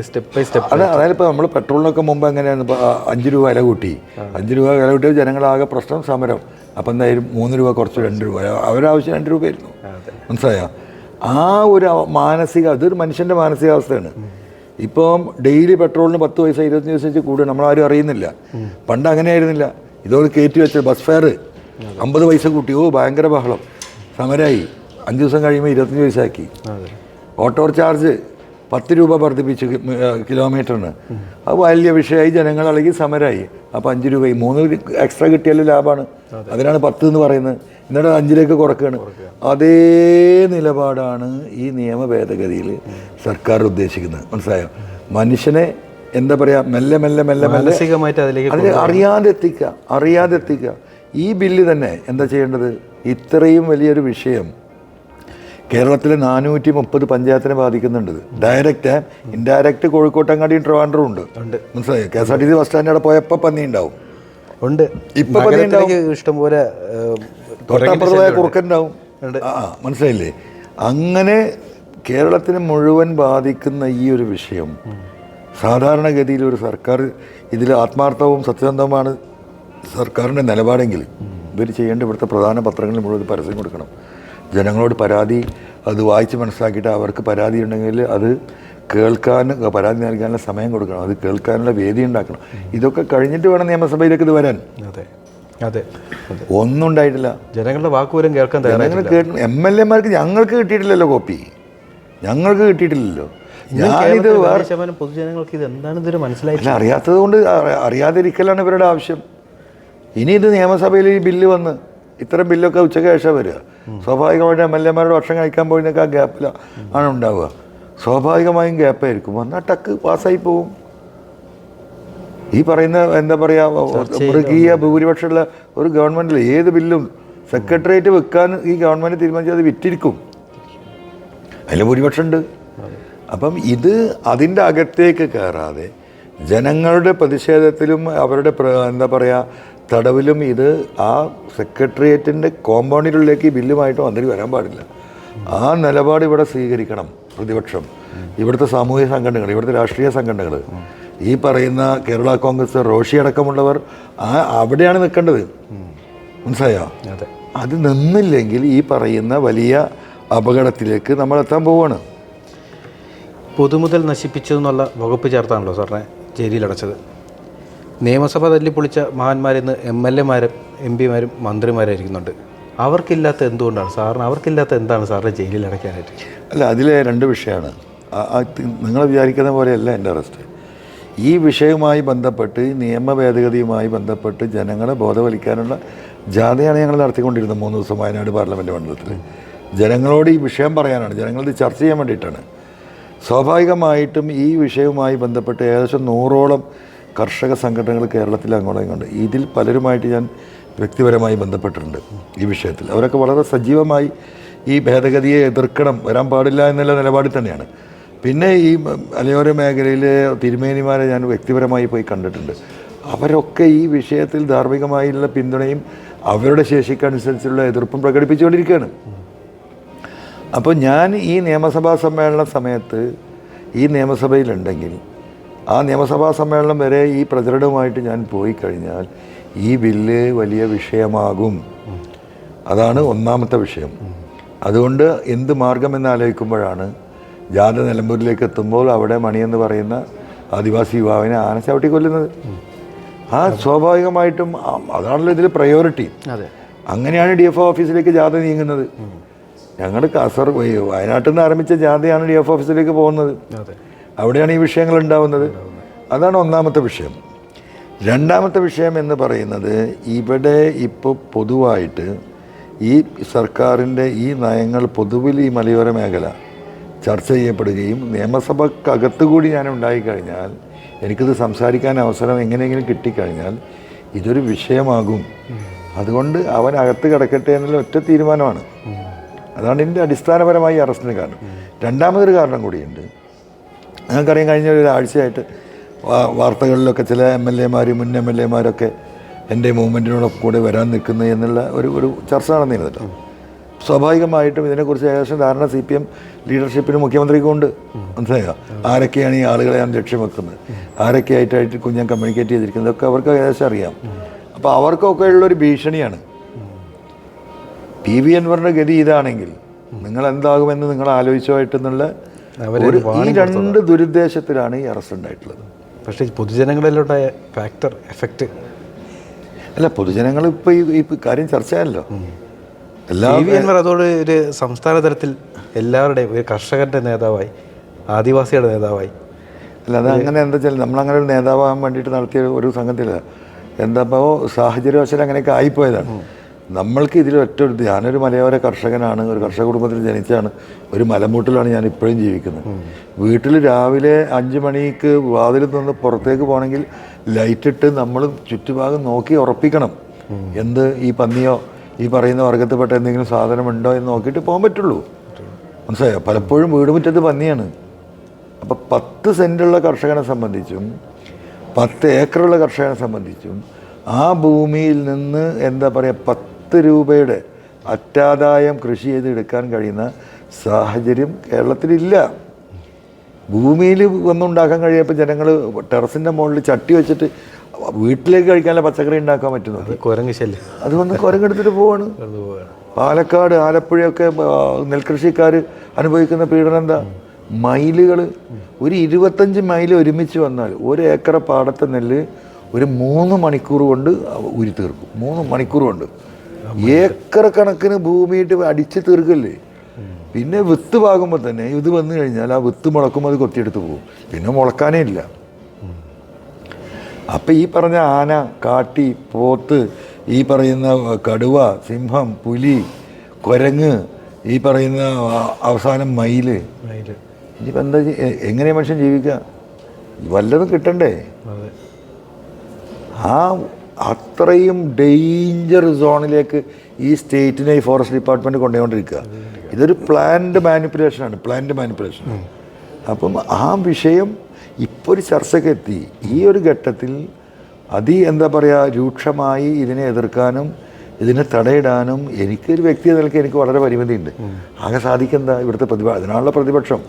S2: Step by step.
S1: അതായത് ഇപ്പോൾ നമ്മൾ പെട്രോളിനൊക്കെ മുമ്പ് എങ്ങനെയാണ്, ഇപ്പോൾ 5 രൂപ വില കൂട്ടി, 5 രൂപ വില കൂട്ടിയ ജനങ്ങളാകെ പ്രശ്നം, സമരം. അപ്പം എന്തായാലും 3 രൂപ കുറച്ച് 2 രൂപ, അവരാവശ്യം 2 രൂപയായിരുന്നു, മനസ്സിലായോ? ആ ഒരു അതൊരു മനുഷ്യൻ്റെ മാനസികാവസ്ഥയാണ്. ഇപ്പം ഡെയിലി പെട്രോളിന് 10 പൈസ 25 പൈസ വെച്ച് കൂടുക, നമ്മളാരും അറിയുന്നില്ല. പണ്ട് അങ്ങനെ ആയിരുന്നില്ല. ഇതോട് കയറ്റി വെച്ച ബസ് ഫെയർ 50 പൈസ കൂട്ടി, ഭയങ്കര ബഹളം, സമരമായി. 5 ദിവസം കഴിയുമ്പോൾ 25 പൈസ ആക്കി. ഓട്ടോ ചാർജ് 10 രൂപ വർദ്ധിപ്പിച്ച് കിലോമീറ്ററിന്, അത് വലിയ വിഷയമായി, ജനങ്ങൾ അല്ലെങ്കിൽ സമരമായി. അപ്പോൾ 5 രൂപ 3 എക്സ്ട്രാ കിട്ടിയാലും ലാഭമാണ്. അതിനാണ് 10 എന്ന് പറയുന്നത്. എന്നിട്ട് 5ലേക്ക് കുറക്കുകയാണ്. അതേ നിലപാടാണ് ഈ നിയമ ഭേദഗതിയിൽ സർക്കാർ ഉദ്ദേശിക്കുന്നത്, മനസ്സിലായോ? മനുഷ്യനെ എന്താ പറയുക, മെല്ലെ മെല്ലെ മെല്ലെ മെല്ലെ അതിൽ അറിയാതെ എത്തിക്കുക. ഈ ബില്ല് തന്നെ എന്താ ചെയ്യേണ്ടത്? ഇത്രയും വലിയൊരു വിഷയം കേരളത്തിലെ 430 പഞ്ചായത്തിനെ ബാധിക്കുന്നുണ്ട്. ഡയറക്റ്റ് ഇൻഡയറക്റ്റ് കോഴിക്കോട്ടങ്ങാടിയും ട്രിവാൻഡ്രം ഉണ്ട്, മനസ്സിലായോ? KSRTC ബസ് സ്റ്റാൻഡ് അവിടെ പോയപ്പോൾ പന്നി ഉണ്ടാവും, ഇപ്പം പന്നി ഉണ്ടാവും, ഇഷ്ടംപോലെ തൊട്ടപ്പുറത്തായ കുറുക്കനുണ്ടാവും. മനസ്സിലായില്ലേ? അങ്ങനെ കേരളത്തിന് മുഴുവൻ ബാധിക്കുന്ന ഈ ഒരു വിഷയം സാധാരണഗതിയിൽ ഒരു സർക്കാർ ഇതിൽ ആത്മാർത്ഥവും സത്യസന്ധവുമാണ് സർക്കാരിൻ്റെ നിലപാടെങ്കിൽ ഇവർ ചെയ്യേണ്ട ഇവിടുത്തെ പ്രധാന പത്രങ്ങളിൽ മുഴുവൻ പരസ്യം കൊടുക്കണം. ജനങ്ങളോട് പരാതി അത് വായിച്ച് മനസ്സിലാക്കിയിട്ട് അവർക്ക് പരാതി ഉണ്ടെങ്കിൽ അത് കേൾക്കാൻ, പരാതി നൽകാനുള്ള സമയം കൊടുക്കണം, അത് കേൾക്കാനുള്ള വേദി ഉണ്ടാക്കണം. ഇതൊക്കെ കഴിഞ്ഞിട്ട് വേണം നിയമസഭയിലേക്ക് ഇത് വരാൻ.
S2: അതെ,
S1: ഒന്നും ഉണ്ടായിട്ടില്ല.
S2: ജനങ്ങളുടെ വാക്കുപോലും കേൾക്കാൻ തയ്യാറായിട്ടില്ല.
S1: MLA-മാർക്ക് ഞങ്ങൾക്ക് കിട്ടിയിട്ടില്ലല്ലോ കോപ്പി, ഞങ്ങൾക്ക് കിട്ടിയിട്ടില്ലല്ലോ. ഞാനിത്
S2: പൊതുജനങ്ങൾക്ക് ഇത് എന്താണ് ഇതുവരെ മനസ്സിലായില്ല.
S1: അറിയാത്തത് കൊണ്ട് അറിയാതിരിക്കലാണ് ഇവരുടെ ആവശ്യം. ഇനി ഇത് നിയമസഭയിൽ ഈ ബില്ല് വന്ന് ഇത്തരം ബില്ലൊക്കെ ഉച്ചയ്ക്ക് ശേഷം വരിക. സ്വാഭാവികമായിട്ട് MLA-മാരുടെ ഭക്ഷണം കഴിക്കാൻ പോയതിനൊക്കെ ആ ഗ്യാപ്പിൽ ആണ് ഉണ്ടാവുക. സ്വാഭാവികമായും ഗ്യാപ്പായിരിക്കും. വന്നാൽ ടക്ക് പാസ്സായി പോവും. ഈ പറയുന്ന എന്താ പറയുക, മൃഗീയ ഭൂരിപക്ഷമുള്ള ഒരു ഗവൺമെൻറ്റിൽ ഏത് ബില്ലും സെക്രട്ടേറിയറ്റ് വെക്കാൻ ഈ ഗവൺമെൻറ് തീരുമാനിച്ചാൽ അത് വിറ്റിരിക്കും. അതിൽ ഭൂരിപക്ഷമുണ്ട്. അപ്പം ഇത് അതിൻ്റെ അകത്തേക്ക് കയറാതെ ജനങ്ങളുടെ പ്രതിഷേധത്തിലും അവരുടെ എന്താ പറയുക തടവിലും ഇത് ആ സെക്രട്ടേറിയറ്റിൻ്റെ കോമ്പൗണ്ടിനുള്ളിലേക്ക് ബില്ലുമായിട്ട് മന്ത്രി വരാൻ പാടില്ല. ആ നിലപാട് ഇവിടെ സ്വീകരിക്കണം പ്രതിപക്ഷം, ഇവിടുത്തെ സാമൂഹിക സംഘടനകൾ, ഇവിടുത്തെ രാഷ്ട്രീയ സംഘടനകൾ, ഈ പറയുന്ന കേരള കോൺഗ്രസ്, റോഷി അടക്കമുള്ളവർ അവിടെയാണ് നിൽക്കേണ്ടത്, മനസ്സിലായോ? അത് നിന്നില്ലെങ്കിൽ ഈ പറയുന്ന വലിയ അപകടത്തിലേക്ക് നമ്മൾ എത്താൻ പോവുകയാണ്.
S2: പൊതുമുതൽ നശിപ്പിച്ചതെന്നുള്ള വകുപ്പ് ചേർത്താണല്ലോ സാറിനെ ജയിലിലടച്ചത്. നിയമസഭ തല്ലിപ്പൊളിച്ച മഹാന്മാരിന്ന് MLA-മാരും MP-മാരും മന്ത്രിമാരായിരിക്കുന്നുണ്ട്. അവർക്കില്ലാത്ത എന്തുകൊണ്ടാണ് സാറിന്, അവർക്കില്ലാത്ത എന്താണ് സാറിനെ ജയിലിൽ അടയ്ക്കാനായിട്ട്?
S1: അല്ല, അതിലെ 2 വിഷയമാണ്. നിങ്ങൾ വിചാരിക്കുന്ന പോലെയല്ല എൻ്റെ അറസ്റ്റ്. ഈ വിഷയവുമായി ബന്ധപ്പെട്ട് നിയമ ഭേദഗതിയുമായി ബന്ധപ്പെട്ട് ജനങ്ങളെ ബോധവൽക്കാനുള്ള ജാഥയാണ് ഞങ്ങൾ നടത്തിക്കൊണ്ടിരുന്നത് 3 ദിവസം വയനാട് പാർലമെൻറ്റ് മണ്ഡലത്തിൽ. ജനങ്ങളോട് ഈ വിഷയം പറയാനാണ്, ജനങ്ങളിത് ചർച്ച ചെയ്യാൻ വേണ്ടിയിട്ടാണ്. സ്വാഭാവികമായിട്ടും ഈ വിഷയവുമായി ബന്ധപ്പെട്ട് ഏകദേശം 100ഓളം കർഷക സംഘടനകൾ കേരളത്തിൽ അങ്ങോട്ടും ഇതിൽ പലരുമായിട്ട് ഞാൻ വ്യക്തിപരമായി ബന്ധപ്പെട്ടിട്ടുണ്ട് ഈ വിഷയത്തിൽ. അവരൊക്കെ വളരെ സജീവമായി ഈ ഭേദഗതിയെ എതിർക്കണം, വരാൻ പാടില്ല എന്നുള്ള നിലപാടിൽ തന്നെയാണ്. പിന്നെ ഈ മലയോര മേഖലയിലെ തിരുമേനിമാരെ ഞാൻ വ്യക്തിപരമായി പോയി കണ്ടിട്ടുണ്ട്. അവരൊക്കെ ഈ വിഷയത്തിൽ ധാർമ്മികമായുള്ള പിന്തുണയും അവരുടെ ശേഷിക്കനുസരിച്ചുള്ള എതിർപ്പും പ്രകടിപ്പിച്ചുകൊണ്ടിരിക്കുകയാണ്. അപ്പോൾ ഞാൻ ഈ നിയമസഭാ സമ്മേളന സമയത്ത് ഈ നിയമസഭയിലുണ്ടെങ്കിൽ ആ നിയമസഭാ സമ്മേളനം വരെ ഈ പ്രചരണവുമായിട്ട് ഞാൻ പോയി കഴിഞ്ഞാൽ ഈ ബില്ല് വലിയ വിഷയമാകും. അതാണ് ഒന്നാമത്തെ വിഷയം. അതുകൊണ്ട് എന്ത് മാർഗമെന്ന് ആലോചിക്കുമ്പോഴാണ് ജാഥ നിലമ്പൂരിലേക്ക് എത്തുമ്പോൾ അവിടെ മണിയെന്ന് പറയുന്ന ആദിവാസി യുവാവിനെ ആന ചവിട്ടി കൊല്ലുന്നത്. ആ സ്വാഭാവികമായിട്ടും അതാണല്ലോ ഇതിൽ പ്രയോറിറ്റി. അങ്ങനെയാണ് DFO ഓഫീസിലേക്ക് ജാഥ നീങ്ങുന്നത്. ഞങ്ങൾ വയനാട്ടിൽ നിന്ന് ആരംഭിച്ച ജാഥയാണ് DFO ഓഫീസിലേക്ക് പോകുന്നത്. അവിടെയാണ് ഈ വിഷയങ്ങൾ ഉണ്ടാവുന്നത്. അതാണ് ഒന്നാമത്തെ വിഷയം. രണ്ടാമത്തെ വിഷയം എന്ന് പറയുന്നത്, ഇവിടെ ഇപ്പോൾ പൊതുവായിട്ട് ഈ സർക്കാരിൻ്റെ ഈ നയങ്ങൾ പൊതുവിൽ ഈ മലയോര മേഖല ചർച്ച ചെയ്യപ്പെടുകയും നിയമസഭക്കകത്ത് കൂടി ഞാൻ ഉണ്ടായിക്കഴിഞ്ഞാൽ, എനിക്കിത് സംസാരിക്കാൻ അവസരം എങ്ങനെയെങ്കിലും കിട്ടിക്കഴിഞ്ഞാൽ ഇതൊരു വിഷയമാകും. അതുകൊണ്ട് അവൻ അകത്ത് കിടക്കട്ടെ എന്നുള്ള ഒറ്റ തീരുമാനമാണ്. അതാണ് ഇതിൻ്റെ അടിസ്ഥാനപരമായി അറസ്റ്റിന് കാരണം. രണ്ടാമതൊരു കാരണം കൂടിയുണ്ട്. ഞങ്ങൾക്കറിയാം, കഴിഞ്ഞ ഒരാഴ്ചയായിട്ട് വാർത്തകളിലൊക്കെ ചില MLA മാർ, മുൻ MLA മാരൊക്കെ എൻ്റെ മൂവ്മെൻറ്റിനോടൊപ്പം കൂടെ വരാൻ നിൽക്കുന്നു എന്നുള്ള ഒരു ചർച്ച നടന്നിരുന്നല്ലോ. സ്വാഭാവികമായിട്ടും ഇതിനെക്കുറിച്ച് ഏകദേശം ധാരണ CPM ലീഡർഷിപ്പിന് മുഖ്യമന്ത്രിക്കും ഉണ്ട്. മനസ്സിലായോ? ആരൊക്കെയാണ് ഈ ആളുകളെ ഞാൻ ലക്ഷ്യം വെക്കുന്നത്, ആരൊക്കെയായിട്ട് കുഞ്ഞൻ കമ്മ്യൂണിക്കേറ്റ് ചെയ്തിരിക്കുന്നത്, ഒക്കെ അവർക്ക് ഏകദേശം അറിയാം. അപ്പോൾ അവർക്കൊക്കെ ഉള്ളൊരു ഭീഷണിയാണ്. PV അൻവറിൻ്റെ ഗതി ഇതാണെങ്കിൽ നിങ്ങൾ എന്താകുമെന്ന് നിങ്ങൾ ആലോചിച്ചുമായിട്ടെന്നുള്ള ഈ രണ്ട് ദുരുദ്ദേശത്തിലാണ് ഈ അറസ്റ്റ് ഉണ്ടായിട്ടുള്ളത്.
S2: പക്ഷേ പൊതുജനങ്ങളിലുണ്ടായ ഫാക്ടർ എഫക്റ്റ്
S1: അല്ല, പൊതുജനങ്ങൾ ഇപ്പോൾ ഈ കാര്യം ചർച്ചയായല്ലോ.
S2: അതോട് ഒരു സംസ്ഥാന തലത്തിൽ എല്ലാവരുടെയും ഒരു കർഷകരുടെ നേതാവായി, ആദിവാസിയുടെ നേതാവായി.
S1: അല്ല, അത് അങ്ങനെ എന്താ വെച്ചാൽ നമ്മളങ്ങനെ ഒരു നേതാവാകാൻ വേണ്ടിയിട്ട് നടത്തിയ ഒരു സംഘത്തില്ല. എന്താപ്പോൾ സാഹചര്യവശാൽ അങ്ങനെയൊക്കെ ആയിപ്പോയതാണ്. നമ്മൾക്ക് ഇതിൽ ഞാനൊരു മലയോര കർഷകനാണ്, ഒരു കർഷക കുടുംബത്തിൽ ജനിച്ചാണ്, ഒരു മലമൂട്ടിലാണ് ഞാൻ ഇപ്പോഴും ജീവിക്കുന്നത്. വീട്ടിൽ രാവിലെ 5 മണിക്ക് വാതിൽ നിന്ന് പുറത്തേക്ക് പോകണമെങ്കിൽ ലൈറ്റിട്ട് നമ്മൾ ചുറ്റുഭാഗം നോക്കി ഉറപ്പിക്കണം. എന്ത് ഈ പന്നിയോ ഈ പറയുന്ന വർഗത്തിൽപ്പെട്ട എന്തെങ്കിലും സാധനമുണ്ടോ എന്ന് നോക്കിയിട്ട് പോകാൻ പറ്റുള്ളൂ. മനസ്സിലായോ? പലപ്പോഴും വീട് മുറ്റത്ത് പന്നിയാണ്. അപ്പോൾ 10 സെൻറ്റുള്ള കർഷകനെ സംബന്ധിച്ചും 10 ഏക്കറുള്ള കർഷകനെ സംബന്ധിച്ചും ആ ഭൂമിയിൽ നിന്ന് എന്താ പറയുക 10 രൂപയുടെ അറ്റാദായം കൃഷി ചെയ്ത് എടുക്കാൻ കഴിയുന്ന സാഹചര്യം കേരളത്തിലില്ല. ഭൂമിയിൽ ഒന്നുണ്ടാക്കാൻ കഴിയപ്പോൾ ജനങ്ങൾ ടെറസിൻ്റെ മുകളിൽ ചട്ടി വെച്ചിട്ട് വീട്ടിലേക്ക് കഴിക്കാനുള്ള പച്ചക്കറി ഉണ്ടാക്കാൻ പറ്റുന്നത്.
S2: കുരങ്ങ് ശല്യം
S1: അതുകൊണ്ട് കുരങ്ങെടുത്തിട്ട് പോവാണ്. പാലക്കാട്, ആലപ്പുഴയൊക്കെ നെൽകൃഷിക്കാർ അനുഭവിക്കുന്ന പീഡനം എന്താ? മൈലുകൾ, ഒരു 25 മൈൽ ഒരുമിച്ച് വന്നാൽ 1 ഏക്കർ പാടത്തെ നെല്ല് ഒരു 3 മണിക്കൂർ കൊണ്ട് ഊരി തീർക്കും. 3 മണിക്കൂർ കൊണ്ട് ഏക്കർ കണക്കിന് ഭൂമിയിട്ട് അടിച്ച് തീർക്കല്ലേ. പിന്നെ വിത്ത് പാകുമ്പോൾ തന്നെ ഇത് വന്നു കഴിഞ്ഞാൽ ആ വിത്ത് മുളക്കുമ്പോൾ അത് കൊത്തിയെടുത്ത് പോകും. പിന്നെ മുളക്കാനേ ഇല്ല. അപ്പം ഈ പറഞ്ഞ ആന, കാട്ടി, പോത്ത്, ഈ പറയുന്ന കടുവ, സിംഹം, പുലി, കുരങ്ങ്, ഈ പറയുന്ന അവസാനം മയില്, ഇനിയിപ്പോൾ എന്താ എങ്ങനെ മനുഷ്യൻ ജീവിക്കുക? വല്ലതും കിട്ടണ്ടേ? അത്രയും ഡേഞ്ചർ സോണിലേക്ക് ഈ സ്റ്റേറ്റിനെ ഈ ഫോറസ്റ്റ് ഡിപ്പാർട്ട്മെൻറ്റ് കൊണ്ടുപോയിക്കൊണ്ടിരിക്കുക. ഇതൊരു പ്ലാൻഡ് മാനിപ്പുലേഷൻ. അപ്പം ആ വിഷയം ഇപ്പോൾ ഒരു ചർച്ചയ്ക്ക് എത്തി. ഈ ഒരു ഘട്ടത്തിൽ എന്താ പറയുക, രൂക്ഷമായി ഇതിനെ എതിർക്കാനും ഇതിനെ തടയിടാനും എനിക്കൊരു വ്യക്തി നിലയ്ക്ക് എനിക്ക് വളരെ പരിമിതിയുണ്ട്. ആകെ സാധിക്കെന്താ? ഇവിടുത്തെ അതിനാണുള്ള പ്രതിപക്ഷം.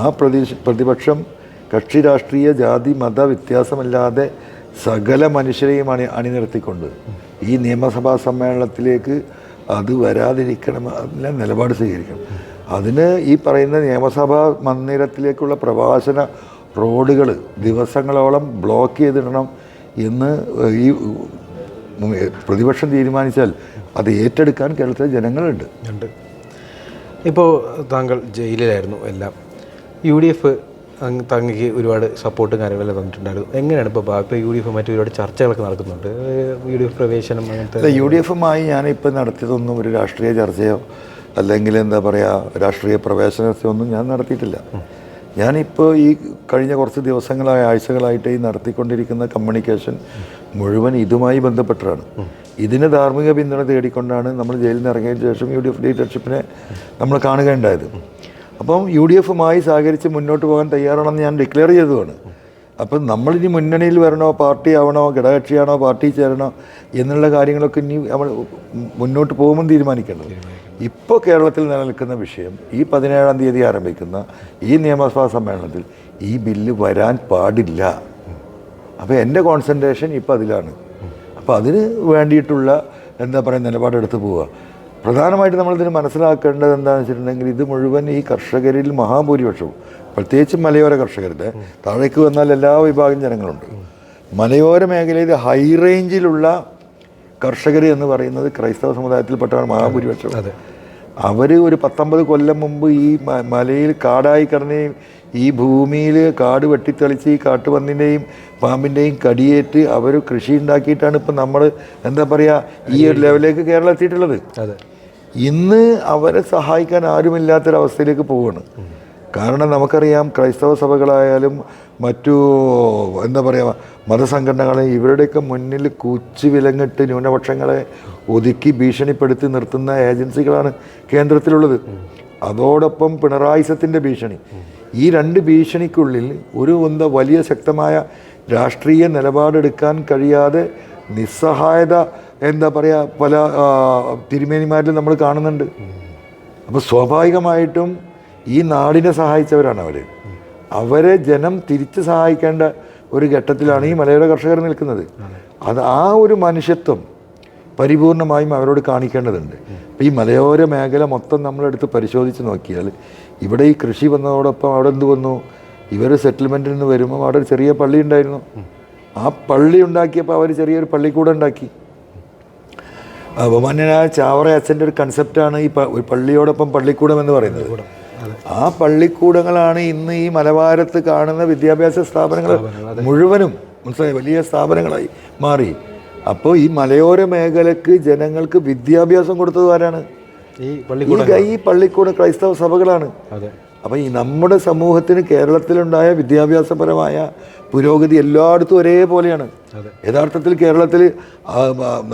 S1: ആ പ്രതിപക്ഷം കക്ഷി രാഷ്ട്രീയ ജാതി മത വ്യത്യാസമില്ലാതെ സകല മനുഷ്യരെയും അണിനിർത്തിക്കൊണ്ട് ഈ നിയമസഭാ സമ്മേളനത്തിലേക്ക് അത് വരാതിരിക്കണം, അതിനെ നിലപാട് സ്വീകരിക്കണം. അതിന് ഈ പറയുന്ന നിയമസഭാ മന്ദിരത്തിലേക്കുള്ള പ്രവാസന റോഡുകൾ ദിവസങ്ങളോളം ബ്ലോക്ക് ചെയ്തിടണം എന്ന് ഈ പ്രതിപക്ഷം തീരുമാനിച്ചാൽ അത് ഏറ്റെടുക്കാൻ കേരളത്തിലെ ജനങ്ങളുണ്ട്.
S2: ഇപ്പോൾ താങ്കൾ ജയിലിലായിരുന്നു. എല്ലാം UDF തങ്ങൾക്ക് ഒരുപാട് സപ്പോർട്ടും കാര്യങ്ങളെല്ലാം തന്നിട്ടുണ്ടായിരുന്നു. എങ്ങനെയാണ് ഇപ്പോൾ യു ഡി എഫ് മറ്റു ഒരുപാട് ചർച്ചകളൊക്കെ നടക്കുന്നുണ്ട്, യു ഡി എഫ് പ്രവേശനം അങ്ങനത്തെ?
S1: യു ഡി എഫുമായി ഞാനിപ്പോൾ നടത്തിയതൊന്നും ഒരു രാഷ്ട്രീയ ചർച്ചയോ അല്ലെങ്കിൽ എന്താ പറയുക രാഷ്ട്രീയ പ്രവേശനത്തെയോ ഒന്നും ഞാൻ നടത്തിയിട്ടില്ല. ഞാനിപ്പോൾ ഈ കഴിഞ്ഞ കുറച്ച് ദിവസങ്ങളായി ആഴ്ചകളായിട്ട് ഈ നടത്തിക്കൊണ്ടിരിക്കുന്ന കമ്മ്യൂണിക്കേഷൻ മുഴുവൻ ഇതുമായി ബന്ധപ്പെട്ടാണ്. ഇതിന് ധാർമ്മിക പിന്തുണ തേടിക്കൊണ്ടാണ് നമ്മൾ ജയിലിൽ നിന്ന് ഇറങ്ങിയതിന് ശേഷം യു ഡി എഫ് ലീഡർഷിപ്പിനെ നമ്മൾ കാണുകയുണ്ടായത്. അപ്പം യു ഡി എഫുമായി സഹകരിച്ച് മുന്നോട്ട് പോകാൻ തയ്യാറാണെന്ന് ഞാൻ ഡിക്ലെയർ ചെയ്തതാണ്. അപ്പം നമ്മളിനി മുന്നണിയിൽ വരണോ, പാർട്ടി ആവണോ, ഘടകകക്ഷിയാണോ, പാർട്ടി ചേരണോ എന്നുള്ള കാര്യങ്ങളൊക്കെ ഇനി നമ്മൾ മുന്നോട്ട് പോകുമെന്ന് തീരുമാനിക്കേണ്ടത്. ഇപ്പോൾ കേരളത്തിൽ നിലനിൽക്കുന്ന വിഷയം ഈ 17-ാം തീയതി ആരംഭിക്കുന്ന ഈ നിയമസഭാ സമ്മേളനത്തിൽ ഈ ബില്ല് വരാൻ പാടില്ല. അപ്പോൾ എൻ്റെ കോൺസെൻട്രേഷൻ ഇപ്പോൾ അതിലാണ്. അപ്പോൾ അതിന് വേണ്ടിയിട്ടുള്ള എന്താ പറയുക നിലപാടെടുത്ത് പോവുക. പ്രധാനമായിട്ട് നമ്മളിതിന് മനസ്സിലാക്കേണ്ടത് എന്താണെന്ന് വെച്ചിട്ടുണ്ടെങ്കിൽ ഇത് മുഴുവൻ ഈ കർഷകരിൽ മഹാഭൂരിപക്ഷവും, പ്രത്യേകിച്ചും മലയോര കർഷകരുടെ, താഴേക്ക് വന്നാൽ എല്ലാ വിഭാഗം ജനങ്ങളുണ്ട്. മലയോര മേഖലയിൽ ഹൈ റേഞ്ചിലുള്ള കർഷകർ എന്ന് പറയുന്നത് ക്രൈസ്തവ സമുദായത്തിൽപ്പെട്ടവർ മഹാഭൂരിപക്ഷം. അവർ ഒരു 19 കൊല്ലം മുമ്പ് ഈ മലയിൽ കാടായി കിടന്നെയും ഈ ഭൂമിയിൽ കാട് വെട്ടിത്തെളിച്ച് ഈ കാട്ടുപന്നിൻ്റെയും പാമ്പിൻ്റെയും കടിയേറ്റ് അവർ കൃഷി ഉണ്ടാക്കിയിട്ടാണ് ഇപ്പം നമ്മൾ എന്താ പറയുക ഈ ഒരു ലെവലിലേക്ക് കേരളം എത്തിയിട്ടുള്ളത്. ഇന്ന് അവരെ സഹായിക്കാൻ ആരുമില്ലാത്തൊരവസ്ഥയിലേക്ക് പോവുകയാണ്. കാരണം നമുക്കറിയാം ക്രൈസ്തവ സഭകളായാലും മറ്റു എന്താ പറയുക മതസംഘടനകളെ ഇവരുടെയൊക്കെ മുന്നിൽ കൂച്ചു വിലങ്ങിട്ട് ന്യൂനപക്ഷങ്ങളെ ഒതുക്കി ഭീഷണിപ്പെടുത്തി നിർത്തുന്ന ഏജൻസികളാണ് കേന്ദ്രത്തിലുള്ളത്. അതോടൊപ്പം പിണറായിസത്തിൻ്റെ ഭീഷണി. ഈ രണ്ട് ഭീഷണിക്കുള്ളിൽ ഒരു വലിയ ശക്തമായ രാഷ്ട്രീയ നിലപാടെടുക്കാൻ കഴിയാതെ നിസ്സഹായത എന്താ പറയുക പല തിരുമേനിമാരിലും നമ്മൾ കാണുന്നുണ്ട്. അപ്പോൾ സ്വാഭാവികമായിട്ടും ഈ നാടിനെ സഹായിച്ചവരാണ് അവരെ ജനം തിരിച്ച് സഹായിക്കേണ്ട ഒരു ഘട്ടത്തിലാണ് ഈ മലയോര കർഷകർ നിൽക്കുന്നത്. അത് ആ ഒരു മനുഷ്യത്വം പരിപൂർണമായും അവരോട് കാണിക്കേണ്ടതുണ്ട്. അപ്പോൾ ഈ മലയോര മേഖല മൊത്തം നമ്മളെടുത്ത് പരിശോധിച്ച് നോക്കിയാൽ ഇവിടെ ഈ കൃഷി വന്നതോടൊപ്പം അവിടെ എന്ത് വന്നു, ഇവർ സെറ്റിൽമെൻറ്റിൽ നിന്ന് വരുമ്പോൾ അവിടെ ഒരു ചെറിയ പള്ളി ഉണ്ടായിരുന്നു. ആ പള്ളി ഉണ്ടാക്കിയപ്പോൾ അവർ ചെറിയൊരു പള്ളിക്കൂടം ഉണ്ടാക്കി. ബഹുമാന്യനായ ചാവറ അച്ഛൻ്റെ ഒരു കൺസെപ്റ്റാണ് ഈ പള്ളിയോടൊപ്പം പള്ളിക്കൂടം എന്ന് പറയുന്നത്. ആ പള്ളിക്കൂടങ്ങളാണ് ഇന്ന് ഈ മലബാരത്ത് കാണുന്ന വിദ്യാഭ്യാസ സ്ഥാപനങ്ങൾ മുഴുവനും മനസ്സിലായി വലിയ സ്ഥാപനങ്ങളായി മാറി. അപ്പോൾ ഈ മലയോര മേഖലക്ക് ജനങ്ങൾക്ക് വിദ്യാഭ്യാസം കൊടുത്തത് ആരാണ്? ഈ പള്ളിക്കൂടം ക്രൈസ്തവ സഭകളാണ്. അപ്പോൾ ഈ നമ്മുടെ സമൂഹത്തിന് കേരളത്തിലുണ്ടായ വിദ്യാഭ്യാസപരമായ പുരോഗതി എല്ലായിടത്തും ഒരേപോലെയാണ്. യഥാർത്ഥത്തിൽ കേരളത്തിൽ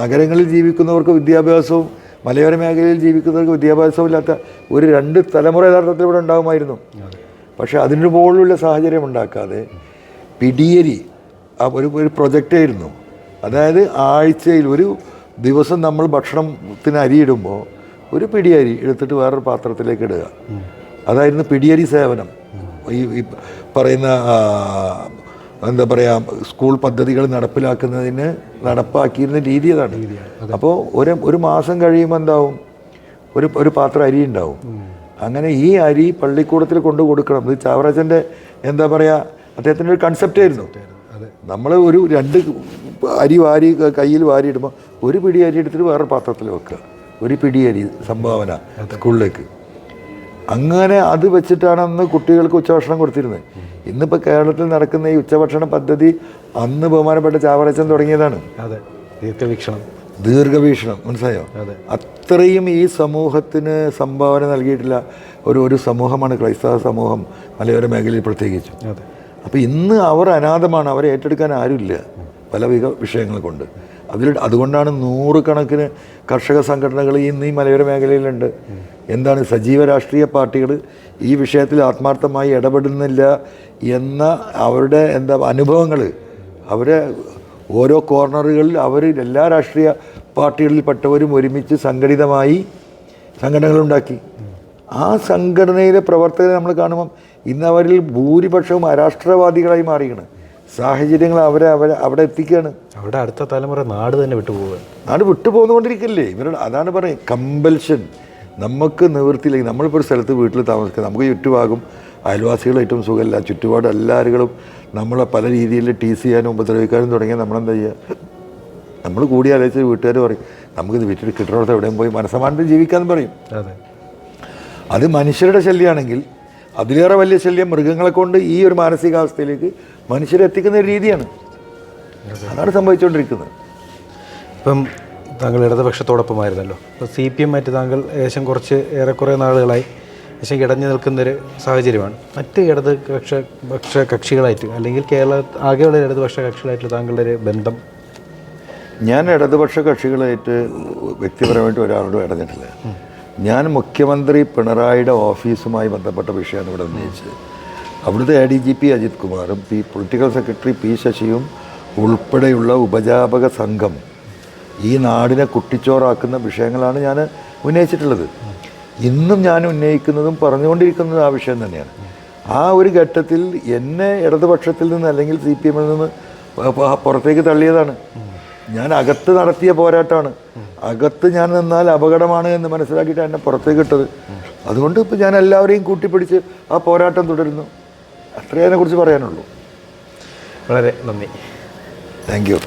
S1: നഗരങ്ങളിൽ ജീവിക്കുന്നവർക്ക് വിദ്യാഭ്യാസവും മലയോര മേഖലയിൽ ജീവിക്കുന്നവർക്ക് വിദ്യാഭ്യാസവും ഇല്ലാത്ത ഒരു 2 തലമുറ യഥാർത്ഥത്തിൽ ഇവിടെ ഉണ്ടാകുമായിരുന്നു. പക്ഷേ അതിന് പോലുള്ള സാഹചര്യം ഉണ്ടാക്കാതെ പിടിയരി ഒരു പ്രൊജക്റ്റായിരുന്നു. അതായത് ആഴ്ചയിൽ ഒരു ദിവസം നമ്മൾ ഭക്ഷണത്തിന് അരിയിടുമ്പോൾ ഒരു പിടിയരി എടുത്തിട്ട് വേറൊരു പാത്രത്തിലേക്ക് ഇടുക. അതായിരുന്നു പിടിയരി സേവനം. ഈ പറയുന്ന എന്താ പറയുക സ്കൂൾ പദ്ധതികൾ നടപ്പാക്കിയിരുന്ന രീതി അതാണ്. അപ്പോൾ ഒരു മാസം കഴിയുമ്പോൾ എന്താവും, ഒരു പാത്രം അരി ഉണ്ടാവും. അങ്ങനെ ഈ അരി പള്ളിക്കൂടത്തിൽ കൊണ്ടു കൊടുക്കണം. ഇത് ചാവറച്ചൻ്റെ എന്താ പറയുക അദ്ദേഹത്തിൻ്റെ ഒരു കൺസെപ്റ്റായിരുന്നു. നമ്മൾ ഒരു 2 അരി കയ്യിൽ വാരിയിടുമ്പോൾ ഒരു പിടി അരി എടുത്തിട്ട് വേറെ പാത്രത്തിൽ വെക്കുക, ഒരു പിടി അരി സംഭാവന സ്കൂളിലേക്ക്. അങ്ങനെ അത് വെച്ചിട്ടാണ് അന്ന് കുട്ടികൾക്ക് ഉച്ചഭക്ഷണം കൊടുത്തിരുന്നത്. ഇന്നിപ്പോൾ കേരളത്തിൽ നടക്കുന്ന ഈ ഉച്ചഭക്ഷണ പദ്ധതി അന്ന് ബഹുമാനപ്പെട്ട ചാവറച്ചൻ തുടങ്ങിയതാണ്. ദീർഘവീക്ഷണം മനസ്സിലായോ? അത്രയും ഈ സമൂഹത്തിന് സംഭാവന നൽകിയിട്ടുള്ള ഒരു സമൂഹമാണ് ക്രൈസ്തവ സമൂഹം, മലയോര മേഖലയിൽ പ്രത്യേകിച്ചും. അപ്പോൾ ഇന്ന് അവർ അനാഥമാണ്, അവരെ ഏറ്റെടുക്കാൻ ആരുമില്ല പല വിഷയങ്ങൾ കൊണ്ട്. അതുകൊണ്ടാണ് 100 കണക്കിന് കർഷക സംഘടനകൾ ഇന്ന് ഈ മലയോര മേഖലയിലുണ്ട്. എന്താണ് സജീവ രാഷ്ട്രീയ പാർട്ടികൾ ഈ വിഷയത്തിൽ ആത്മാർത്ഥമായി ഇടപെടുന്നില്ല എന്ന അവരുടെ അനുഭവങ്ങൾ അവരെ ഓരോ കോർണറുകളിൽ അവർ എല്ലാ രാഷ്ട്രീയ പാർട്ടികളിൽപ്പെട്ടവരും ഒരുമിച്ച് സംഘടിതമായി സംഘടനകളുണ്ടാക്കി. ആ സംഘടനയിലെ പ്രവർത്തകരെ നമ്മൾ കാണുമ്പം ഇന്ന് അവരിൽ ഭൂരിപക്ഷവും അരാഷ്ട്രവാദികളായി മാറിയാണ്. സാഹചര്യങ്ങൾ അവിടെ എത്തിക്കുകയാണ്.
S2: അവിടെ അടുത്ത തലമുറ നാട് തന്നെ വിട്ടുപോകുകയാണ്.
S1: നാട് വിട്ടുപോകുന്നുകൊണ്ടിരിക്കില്ലേ ഇവരുടെ. അതാണ് പറയും കമ്പൽഷൻ. നമുക്ക് നിവൃത്തിയില്ലെങ്കിൽ നമ്മളിപ്പോൾ ഒരു സ്ഥലത്ത് വീട്ടിൽ താമസിക്കുക, നമുക്ക് ചുറ്റുഭാഗം അയൽവാസികൾ ഏറ്റവും സുഖമില്ല, ചുറ്റുപാട് എല്ലാവരും നമ്മളെ പല രീതിയിൽ ടീസ് ചെയ്യാനും ഉപദ്രവിക്കാനും തുടങ്ങിയാൽ നമ്മളെന്താ ചെയ്യുക? നമ്മൾ കൂടി ആലോചിച്ച് വീട്ടുകാർ പറയും നമുക്കിത് വീട്ടിൽ കിട്ടുന്നിടത്ത് എവിടെയും പോയി മനസ്സമാനത്തിൽ ജീവിക്കാമെന്ന് പറയും. അത് മനുഷ്യരുടെ ശല്യമാണെങ്കിൽ അതിലേറെ വലിയ ശല്യം മൃഗങ്ങളെ കൊണ്ട് ഈ ഒരു മാനസികാവസ്ഥയിലേക്ക് മനുഷ്യരെ എത്തിക്കുന്ന ഒരു രീതിയാണ്. അതാണ് സംഭവിച്ചുകൊണ്ടിരിക്കുന്നത്.
S2: ഇപ്പം താങ്കൾ ഇടതുപക്ഷത്തോടൊപ്പമായിരുന്നല്ലോ. ഇപ്പോൾ CPM ആയിട്ട് താങ്കൾ ഏകദേശം ഏറെക്കുറെ നാളുകളായി ഏകദേശം കിടഞ്ഞു നിൽക്കുന്നൊരു സാഹചര്യമാണ്. മറ്റ് ഇടതുപക്ഷ കക്ഷികളായിട്ട് അല്ലെങ്കിൽ കേരള ആകെയുള്ള ഇടതുപക്ഷ കക്ഷികളായിട്ട് താങ്കളുടെ ഒരു ബന്ധം?
S1: ഞാൻ ഇടതുപക്ഷ കക്ഷികളായിട്ട് വ്യക്തിപരമായിട്ട് ഒരാളോടും ഇടഞ്ഞിട്ടില്ല. ഞാൻ മുഖ്യമന്ത്രി പിണറായിയുടെ ഓഫീസുമായി ബന്ധപ്പെട്ട വിഷയമാണ് ഇവിടെ ഉന്നയിച്ചത്. അവിടുത്തെ ADGP അജിത് കുമാറും പൊളിറ്റിക്കൽ സെക്രട്ടറി P ശശിയും ഉൾപ്പെടെയുള്ള ഉപജാപക സംഘം ഈ നാടിനെ കുട്ടിച്ചോറാക്കുന്ന വിഷയങ്ങളാണ് ഞാൻ ഉന്നയിച്ചിട്ടുള്ളത്. ഇന്നും ഞാൻ ഉന്നയിക്കുന്നതും പറഞ്ഞുകൊണ്ടിരിക്കുന്നതും ആ വിഷയം തന്നെയാണ്. ആ ഒരു ഘട്ടത്തിൽ എന്നെ ഇടതുപക്ഷത്തിൽ നിന്ന് അല്ലെങ്കിൽ CPM നിന്ന് പുറത്തേക്ക് തള്ളിയതാണ്. ഞാൻ അകത്ത് നടത്തിയ പോരാട്ടമാണ്. അകത്ത് ഞാൻ നിന്നാൽ അപകടമാണ് എന്ന് മനസ്സിലാക്കിയിട്ട് എന്നെ പുറത്തേക്ക് ഇട്ടത്. അതുകൊണ്ട് ഇപ്പോൾ ഞാൻ എല്ലാവരെയും കൂട്ടിപ്പിടിച്ച് ആ പോരാട്ടം തുടരുന്നു. അത്രയേ അതിനെക്കുറിച്ച് പറയാനുള്ളൂ.
S2: വളരെ നന്ദി.
S1: Thank you.